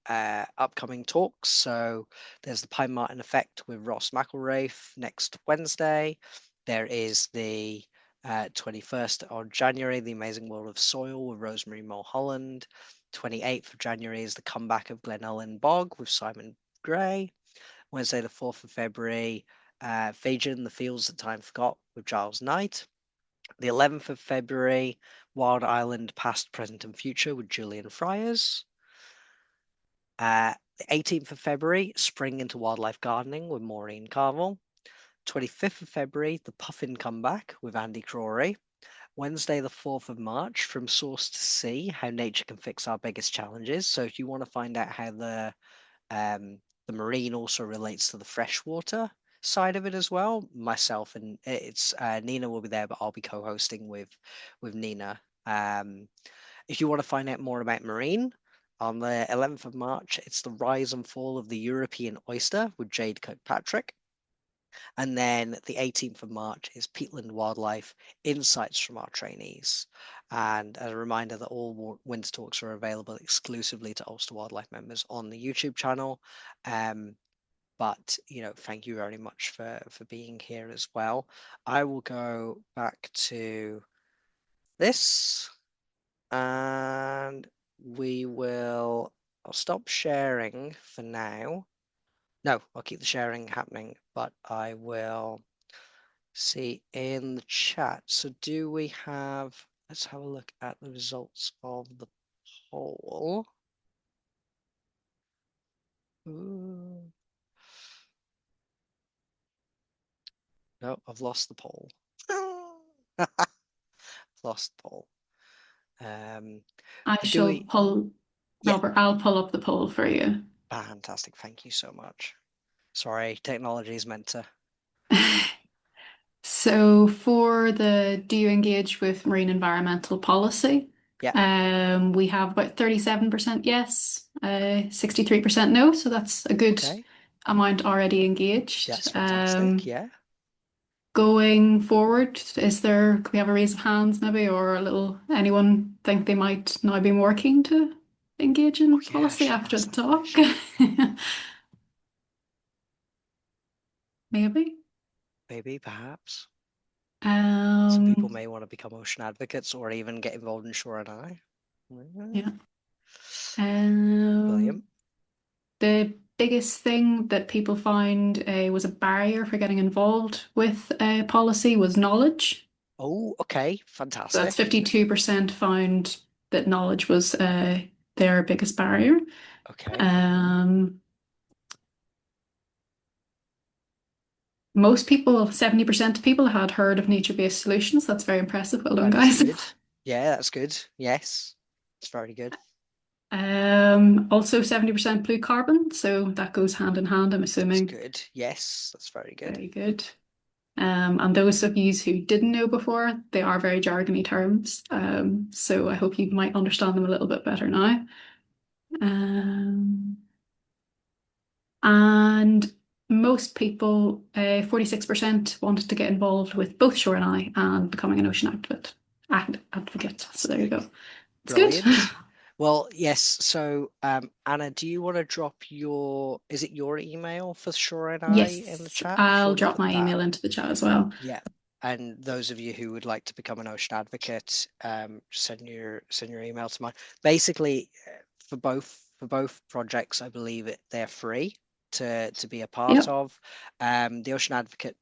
Speaker 1: upcoming talks. So there's the Pine Martin Effect with Ross McElraith next Wednesday. There is the 21st of January, The Amazing World of Soil with Rosemary Mulholland. 28th of January is the Comeback of Glenullen Bog with Simon Gray. Wednesday, the 4th of February, Fijian, The Fields That Time Forgot with Giles Knight. The 11th of February, Wild Island Past, Present and Future with Julian Friars. The 18th of February, Spring into Wildlife Gardening with Maureen Carville. 25th of February, The Puffin Comeback with Andy Crawley. Wednesday, the 4th of March, From Source to Sea, How Nature Can Fix Our Biggest Challenges. So if you want to find out how the marine also relates to the freshwater side of it as well, myself and it's Nina will be there, but I'll be co-hosting with Nina. If you want to find out more about marine, on the 11th of March, it's the rise and fall of the European oyster with Jade Kirkpatrick. And then the 18th of March is peatland wildlife, insights from our trainees. And as a reminder that all winter talks are available exclusively to Ulster Wildlife members on the YouTube channel. But thank you very much for being here as well. I will go back to this and I'll stop sharing for now. No, I'll keep the sharing happening, but I will see in the chat. So let's have a look at the results of the poll. Ooh. No, I've lost the poll. Lost the poll.
Speaker 5: I shall pull,
Speaker 1: Yeah.
Speaker 5: Robert, I'll pull up the poll for you.
Speaker 1: Fantastic. Thank you so much. Sorry, technology is meant to.
Speaker 5: So for the do you engage with marine environmental policy?
Speaker 1: Yeah.
Speaker 5: We have about 37% yes, 63% no, so that's a good
Speaker 1: Okay.
Speaker 5: amount already engaged.
Speaker 1: That's fantastic. Yeah.
Speaker 5: Going forward, could we have a raise of hands maybe, or anyone think they might now be more keen to engage in
Speaker 1: Yeah, I
Speaker 5: policy
Speaker 1: should
Speaker 5: after
Speaker 1: ask
Speaker 5: the
Speaker 1: that
Speaker 5: talk? Maybe.
Speaker 1: Maybe, perhaps. Some people
Speaker 5: Um,
Speaker 1: may want to become ocean advocates or even get involved in Shore NI.
Speaker 5: yeah.
Speaker 1: Brilliant.
Speaker 5: The biggest thing that people found was a barrier for getting involved with policy was knowledge.
Speaker 1: Oh, okay.
Speaker 5: So that's
Speaker 1: Fantastic.
Speaker 5: 52% found that knowledge was their biggest barrier.
Speaker 1: Okay.
Speaker 5: Um, Most people, 70% of people had heard of nature-based solutions. That's very impressive. Well done,
Speaker 1: That is
Speaker 5: guys.
Speaker 1: good. Yeah, that's good. Yes. It's very good.
Speaker 5: Also 70% blue carbon, so that goes hand in hand, I'm
Speaker 1: That's
Speaker 5: assuming.
Speaker 1: good. Yes, that's very good.
Speaker 5: Very good. And those of you who didn't know before, they are very jargony terms. So I hope you might understand them a little bit better now. And most people, 46% wanted to get involved with both Shore and I and becoming an ocean advocate. So there you go. It's good.
Speaker 1: Brilliant. Well, yes. So, Anna, do you want to drop is it your email for Sure and I in the
Speaker 5: Yes,
Speaker 1: chat? If you
Speaker 5: I'll
Speaker 1: want to
Speaker 5: drop
Speaker 1: put
Speaker 5: my
Speaker 1: that,
Speaker 5: email into the chat as well.
Speaker 1: yeah. And those of you who would like to become an ocean advocate, send your email to mine. Basically, for both projects, I believe they're free to be a part
Speaker 5: Yep.
Speaker 1: of. The Ocean Advocate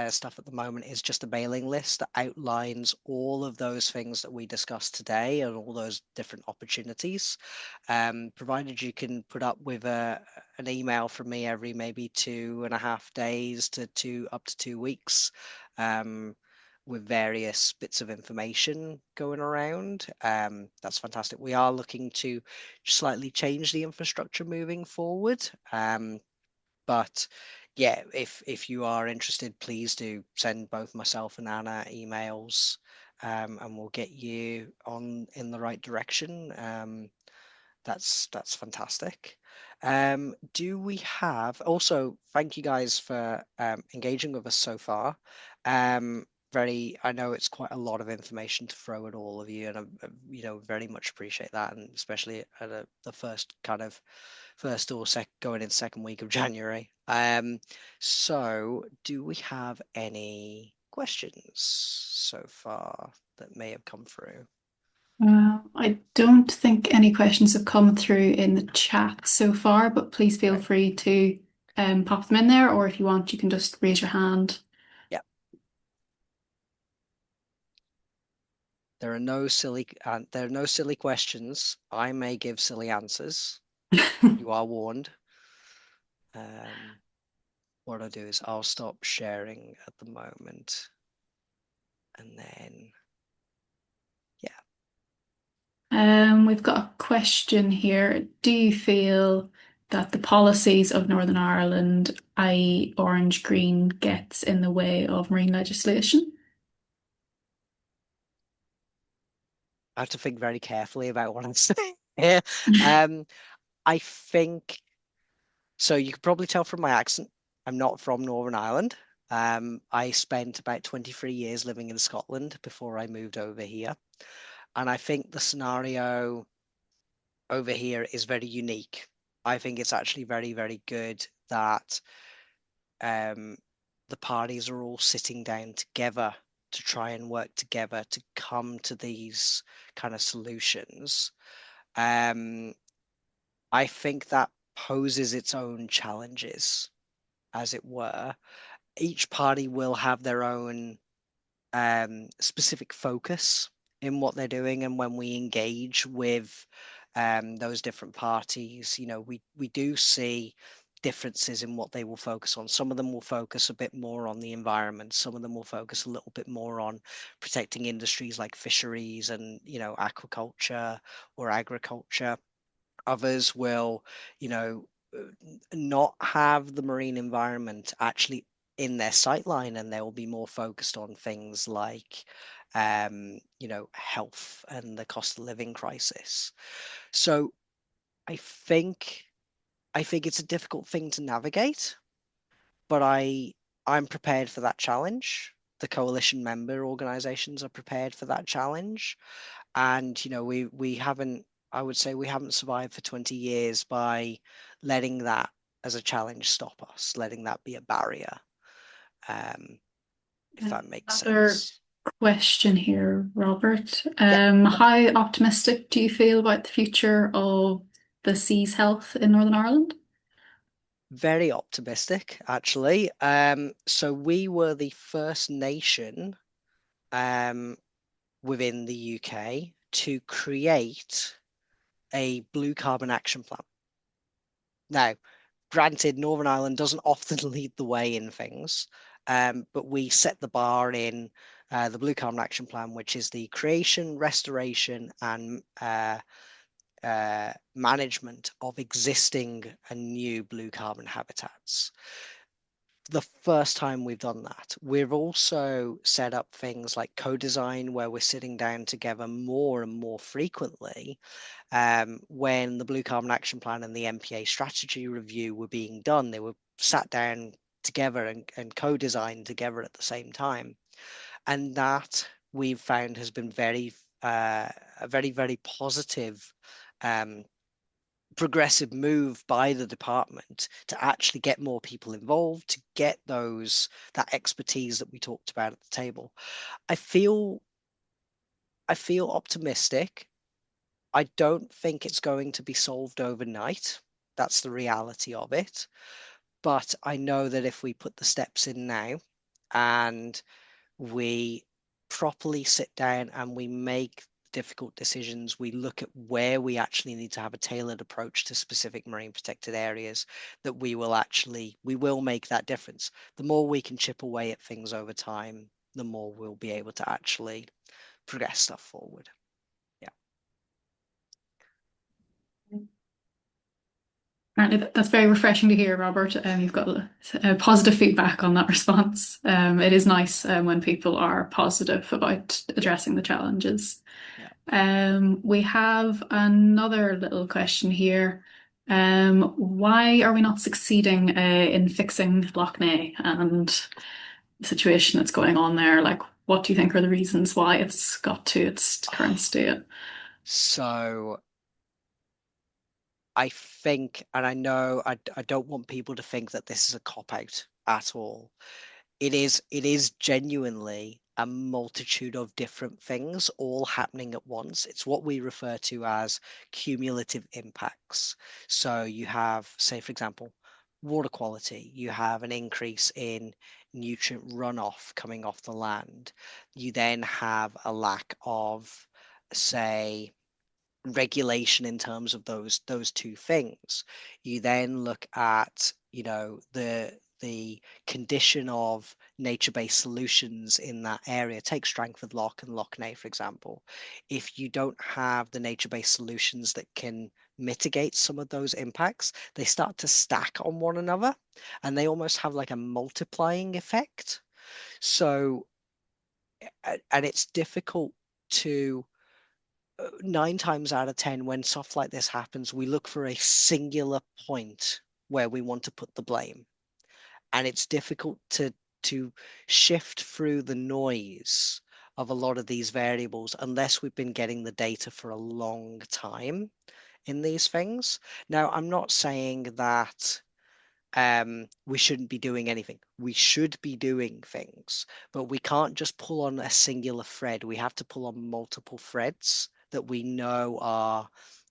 Speaker 1: stuff at the moment is just a mailing list that outlines all of those things that we discussed today and all those different opportunities. Provided you can put up with an email from me every maybe 2.5 days to up to 2 weeks, um, with various bits of information going around. That's fantastic. We are looking to slightly change the infrastructure moving forward. But yeah, if you are interested, please do send both myself and Anna emails, and we'll get you on in the right direction. That's fantastic. Do we have also thank you guys for engaging with us so far. I know it's quite a lot of information to throw at all of you, and I very much appreciate that, and especially at the first kind of first or going in second week of January. So do we have any questions so far that may have come through?
Speaker 5: I don't think any questions have come through in the chat so far, but please feel
Speaker 1: Okay.
Speaker 5: free to pop them in there, or if you want, you can just raise your hand.
Speaker 1: Yeah. There are no silly questions. I may give silly answers. You are warned. What I'll do is I'll stop sharing at the moment, and then yeah.
Speaker 5: We've got a question here. Do you feel that the policies of Northern Ireland, i.e., Orange Green, gets in the way of marine legislation?
Speaker 1: I have to think very carefully about what I'm saying here. Um, I think so. You could probably tell from my accent, I'm not from Northern Ireland. I spent about 23 years living in Scotland before I moved over here. And I think the scenario over here is very unique. I think it's actually very, very good that um, the parties are all sitting down together to try and work together to come to these kind of solutions. Um, I think that poses its own challenges, as it were. Each party will have their own specific focus in what they're doing, and when we engage with those different parties, we do see differences in what they will focus on. Some of them will focus a bit more on the environment. Some of them will focus a little bit more on protecting industries like fisheries and aquaculture or agriculture. Others will, you know, not have the marine environment actually in their sightline, and they will be more focused on things like, health and the cost of living crisis. So I think I think it's a difficult thing to navigate, but I'm prepared for that challenge. The coalition member organizations are prepared for that challenge, and we haven't, I would say we haven't survived for 20 years by letting that as a challenge stop us, letting that be a barrier, um, if that makes
Speaker 5: Another
Speaker 1: sense.
Speaker 5: question here, Robert.
Speaker 1: Yeah,
Speaker 5: How optimistic do you feel about the future of the sea's health in Northern Ireland?
Speaker 1: very optimistic actually. So we were the first nation um, within the UK to create a blue carbon action plan. Now, granted, Northern Ireland doesn't often lead the way in things, but we set the bar in the Blue Carbon Action Plan, which is the creation, restoration, and management of existing and new blue carbon habitats. The first time we've done that. We've also set up things like co-design, where we're sitting down together more and more frequently. When the Blue Carbon Action Plan and the MPA strategy review were being done, they were sat down together and co-designed together at the same time. And that we've found has been very a very, very positive progressive move by the department to actually get more people involved, to get that expertise that we talked about at the table. I feel optimistic. I don't think it's going to be solved overnight. That's the reality of it. But I know that if we put the steps in now and we properly sit down and we make difficult decisions, we look at where we actually need to have a tailored approach to specific marine protected areas, that we will make that difference. The more we can chip away at things over time, the more we'll be able to actually progress stuff forward. Yeah.
Speaker 5: Apparently, that's very refreshing to hear, Robert. You've got positive feedback on that response. It is nice when people are positive about addressing the challenges.
Speaker 1: Yeah.
Speaker 5: We have another little question here. Why are we not succeeding in fixing Lough Neagh and the situation that's going on there? Like, what do you think are the reasons why it's got to its current state?
Speaker 1: So I think, and I know I don't want people to think that this is a cop out at all. It is genuinely a multitude of different things all happening at once. It's what we refer to as cumulative impacts. So you have, say, for example, water quality. You have an increase in nutrient runoff coming off the land. You then have a lack of, say, regulation in terms of those two things. You then look at, the condition of nature-based solutions in that area. Take Strangford Lough and Lough Neagh, for example. If you don't have the nature-based solutions that can mitigate some of those impacts, they start to stack on one another, and they almost have like a multiplying effect. So, and it's difficult to 9 times out of 10, when stuff like this happens, we look for a singular point where we want to put the blame. And it's difficult to shift through the noise of a lot of these variables unless we've been getting the data for a long time in these things. Now, I'm not saying that we shouldn't be doing anything. We should be doing things, but we can't just pull on a singular thread. We have to pull on multiple threads that we know are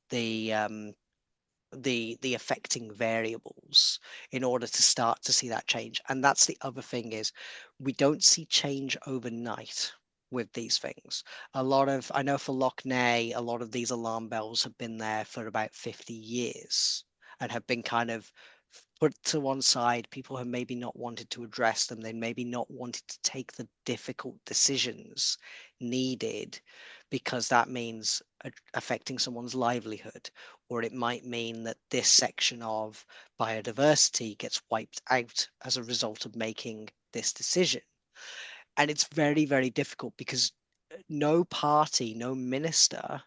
Speaker 1: the the affecting variables in order to start to see that change. And that's the other thing, is we don't see change overnight with these things. I know for Lough Neagh, a lot of these alarm bells have been there for about 50 years and have been kind of put to one side. People have maybe not wanted to address them. They maybe not wanted to take the difficult decisions needed, because that means affecting someone's livelihood, or it might mean that this section of biodiversity gets wiped out as a result of making this decision. And it's very, very difficult, because no party, no minister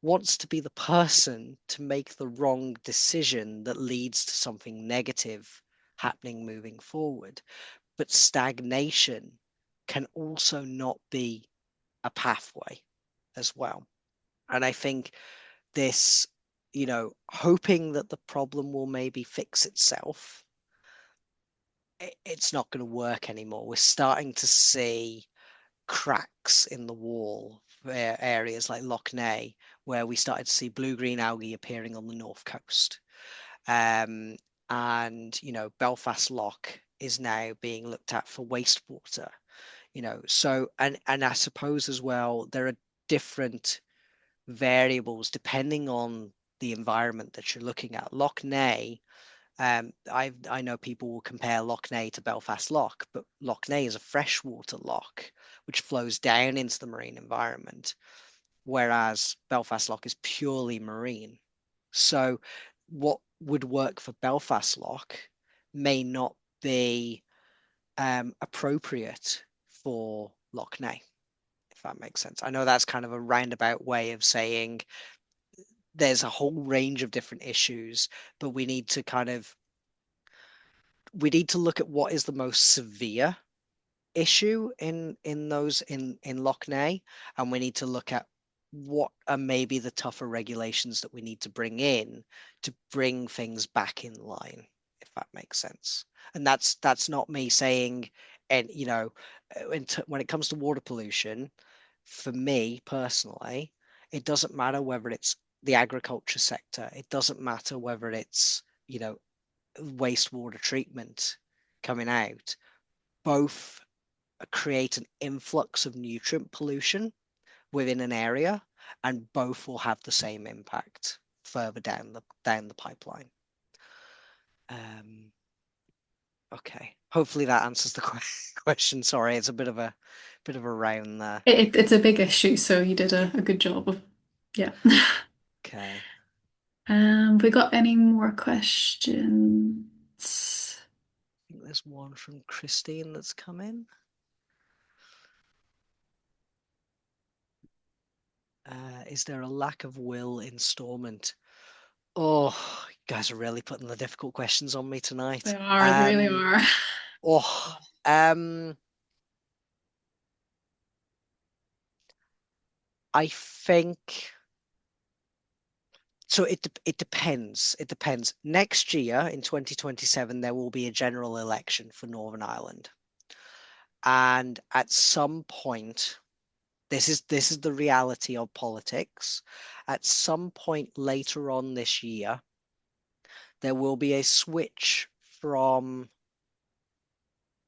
Speaker 1: wants to be the person to make the wrong decision that leads to something negative happening moving forward. But stagnation can also not be a pathway as well. And I think this, hoping that the problem will maybe fix itself, it's not going to work anymore. We're starting to see cracks in the wall for areas like Lough Neagh, where we started to see blue-green algae appearing on the north coast. And, Belfast Lough is now being looked at for wastewater, so, and I suppose as well, there are different variables depending on the environment that you're looking at. Lough Neagh, I know people will compare Lough Neagh to Belfast Lough, but Lough Neagh is a freshwater lough which flows down into the marine environment, whereas Belfast Lough is purely marine. So what would work for Belfast Lough may not be appropriate for Lough Neagh, if that makes sense. I know that's kind of a roundabout way of saying there's a whole range of different issues, but we need to look at what is the most severe issue in Lough Neagh, and we need to look at what are maybe the tougher regulations that we need to bring in to bring things back in line, if that makes sense. And that's not me saying, and when it comes to water pollution, for me personally, it doesn't matter whether it's the agriculture sector, it doesn't matter whether it's, wastewater treatment coming out, both create an influx of nutrient pollution within an area, and both will have the same impact further down the pipeline. Okay, hopefully that answers the question. Sorry, it's a bit of a round there.
Speaker 5: It's a big issue, so you did a good job of, yeah.
Speaker 1: Okay,
Speaker 5: We got any more questions?
Speaker 1: I think there's one from Christine that's come in. Is there a lack of will in Stormont? Oh, you guys are really putting the difficult questions on me tonight.
Speaker 5: They really are.
Speaker 1: Oh, I think so. It depends. It depends. Next year in 2027, there will be a general election for Northern Ireland, and at some point, this is the reality of politics. At some point later on this year, there will be a switch from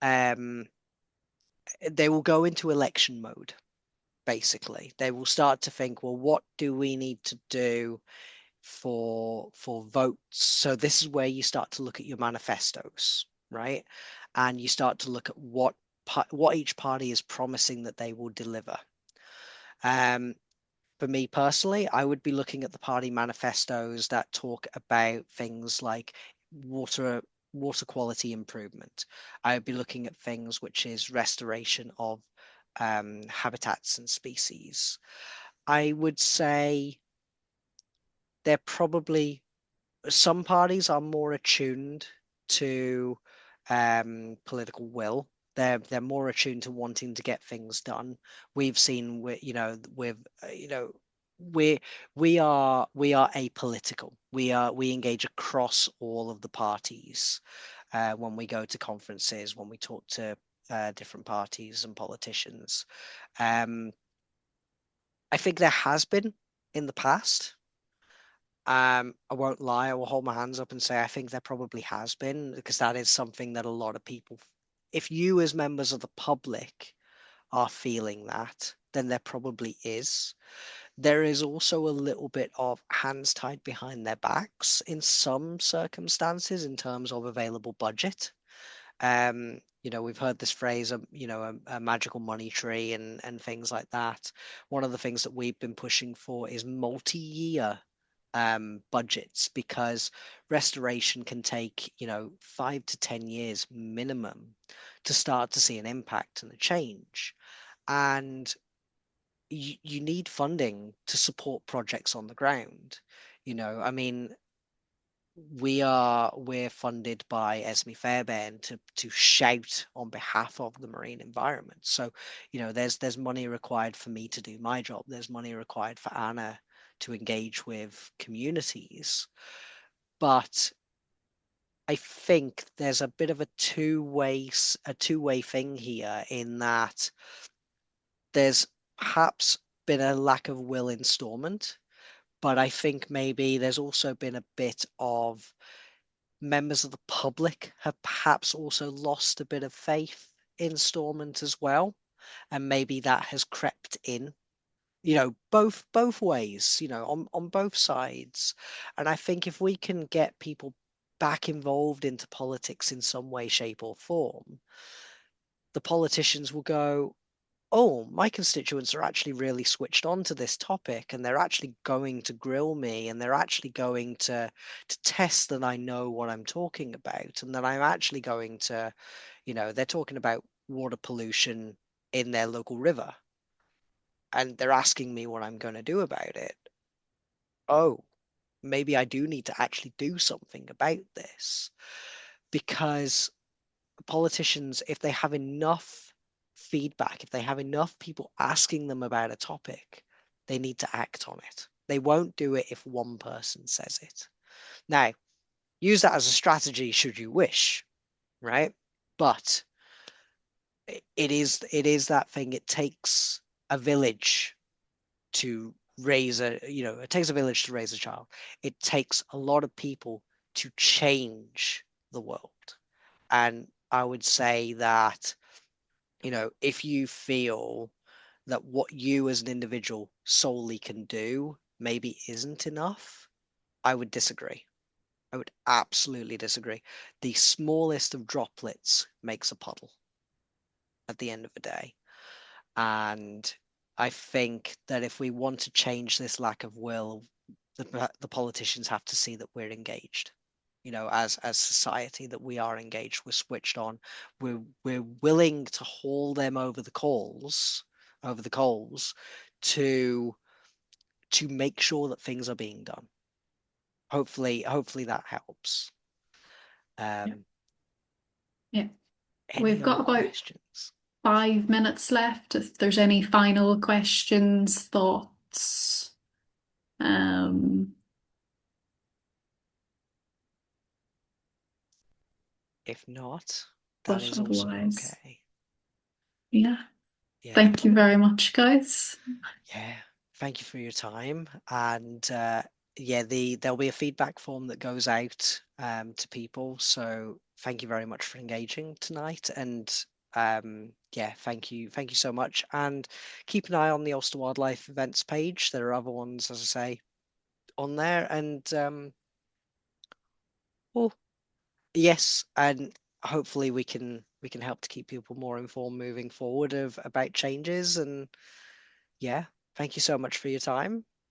Speaker 1: they will go into election mode. Basically, they will start to think, well, what do we need to do for votes? So this is where you start to look at your manifestos, right? And you start to look at what each party is promising that they will deliver. For me personally, I would be looking at the party manifestos that talk about things like water quality improvement. I would be looking at things which is restoration of habitats and species. I would say they're probably some parties are more attuned to political will. They're more attuned to wanting to get things done. We've seen with we are apolitical. We engage across all of the parties when we go to conferences, when we talk to different parties and politicians. Um, I think there has been in the past. I won't lie, I will hold my hands up and say I think there probably has been, because that is something that a lot of people, if you as members of the public are feeling that, then there probably is. There is also a little bit of hands tied behind their backs in some circumstances in terms of available budget. We've heard this phrase, a magical money tree and things like that. One of the things that we've been pushing for is multi-year budgets, because restoration can take 5 to 10 years minimum to start to see an impact and a change, and you need funding to support projects on the ground. I mean, we're funded by Esme Fairbairn to shout on behalf of the marine environment. So, there's money required for me to do my job. There's money required for Anna to engage with communities. But I think there's a bit of a two-way thing here, in that there's perhaps been a lack of will in Stormont, but I think maybe there's also been a bit of members of the public have perhaps also lost a bit of faith in Stormont as well, and maybe that has crept in, both ways, on both sides. And I think if we can get people back involved into politics in some way, shape, or form, the politicians will go, oh, my constituents are actually really switched on to this topic, and they're actually going to grill me, and they're actually going to test that I know what I'm talking about, and that I'm actually going to, they're talking about water pollution in their local river, and they're asking me what I'm going to do about it. Oh, maybe I do need to actually do something about this, because politicians, if they have enough feedback, if they have enough people asking them about a topic, They need to act on it. They won't do it if one person says it. Now, use that as a strategy should you wish, right? But it is that thing. It takes a village to raise it takes a village to raise a child. It takes a lot of people to change the world. And I would say that, if you feel that what you as an individual solely can do maybe isn't enough, I would disagree. I would absolutely disagree. The smallest of droplets makes a puddle at the end of the day. And I think that if we want to change this lack of will, the politicians have to see that we're engaged. As society, that we are engaged, we're switched on, we're willing to haul them over the coals to make sure that things are being done. Hopefully that helps.
Speaker 5: Yeah.
Speaker 1: Um,
Speaker 5: Yeah.
Speaker 1: any
Speaker 5: We've
Speaker 1: other
Speaker 5: got about
Speaker 1: questions?
Speaker 5: 5 minutes left. If there's any final questions, thoughts. Um,
Speaker 1: If not, that
Speaker 5: but
Speaker 1: is also
Speaker 5: otherwise,
Speaker 1: okay.
Speaker 5: yeah.
Speaker 1: Yeah.
Speaker 5: Thank you very much, guys.
Speaker 1: Yeah, thank you for your time. And yeah, there'll be a feedback form that goes out to people. So thank you very much for engaging tonight. And yeah, thank you so much. And keep an eye on the Ulster Wildlife Events page. There are other ones, as I say, on there. And well, yes, and hopefully we can help to keep people more informed moving forward of about changes. And yeah, thank you so much for your time.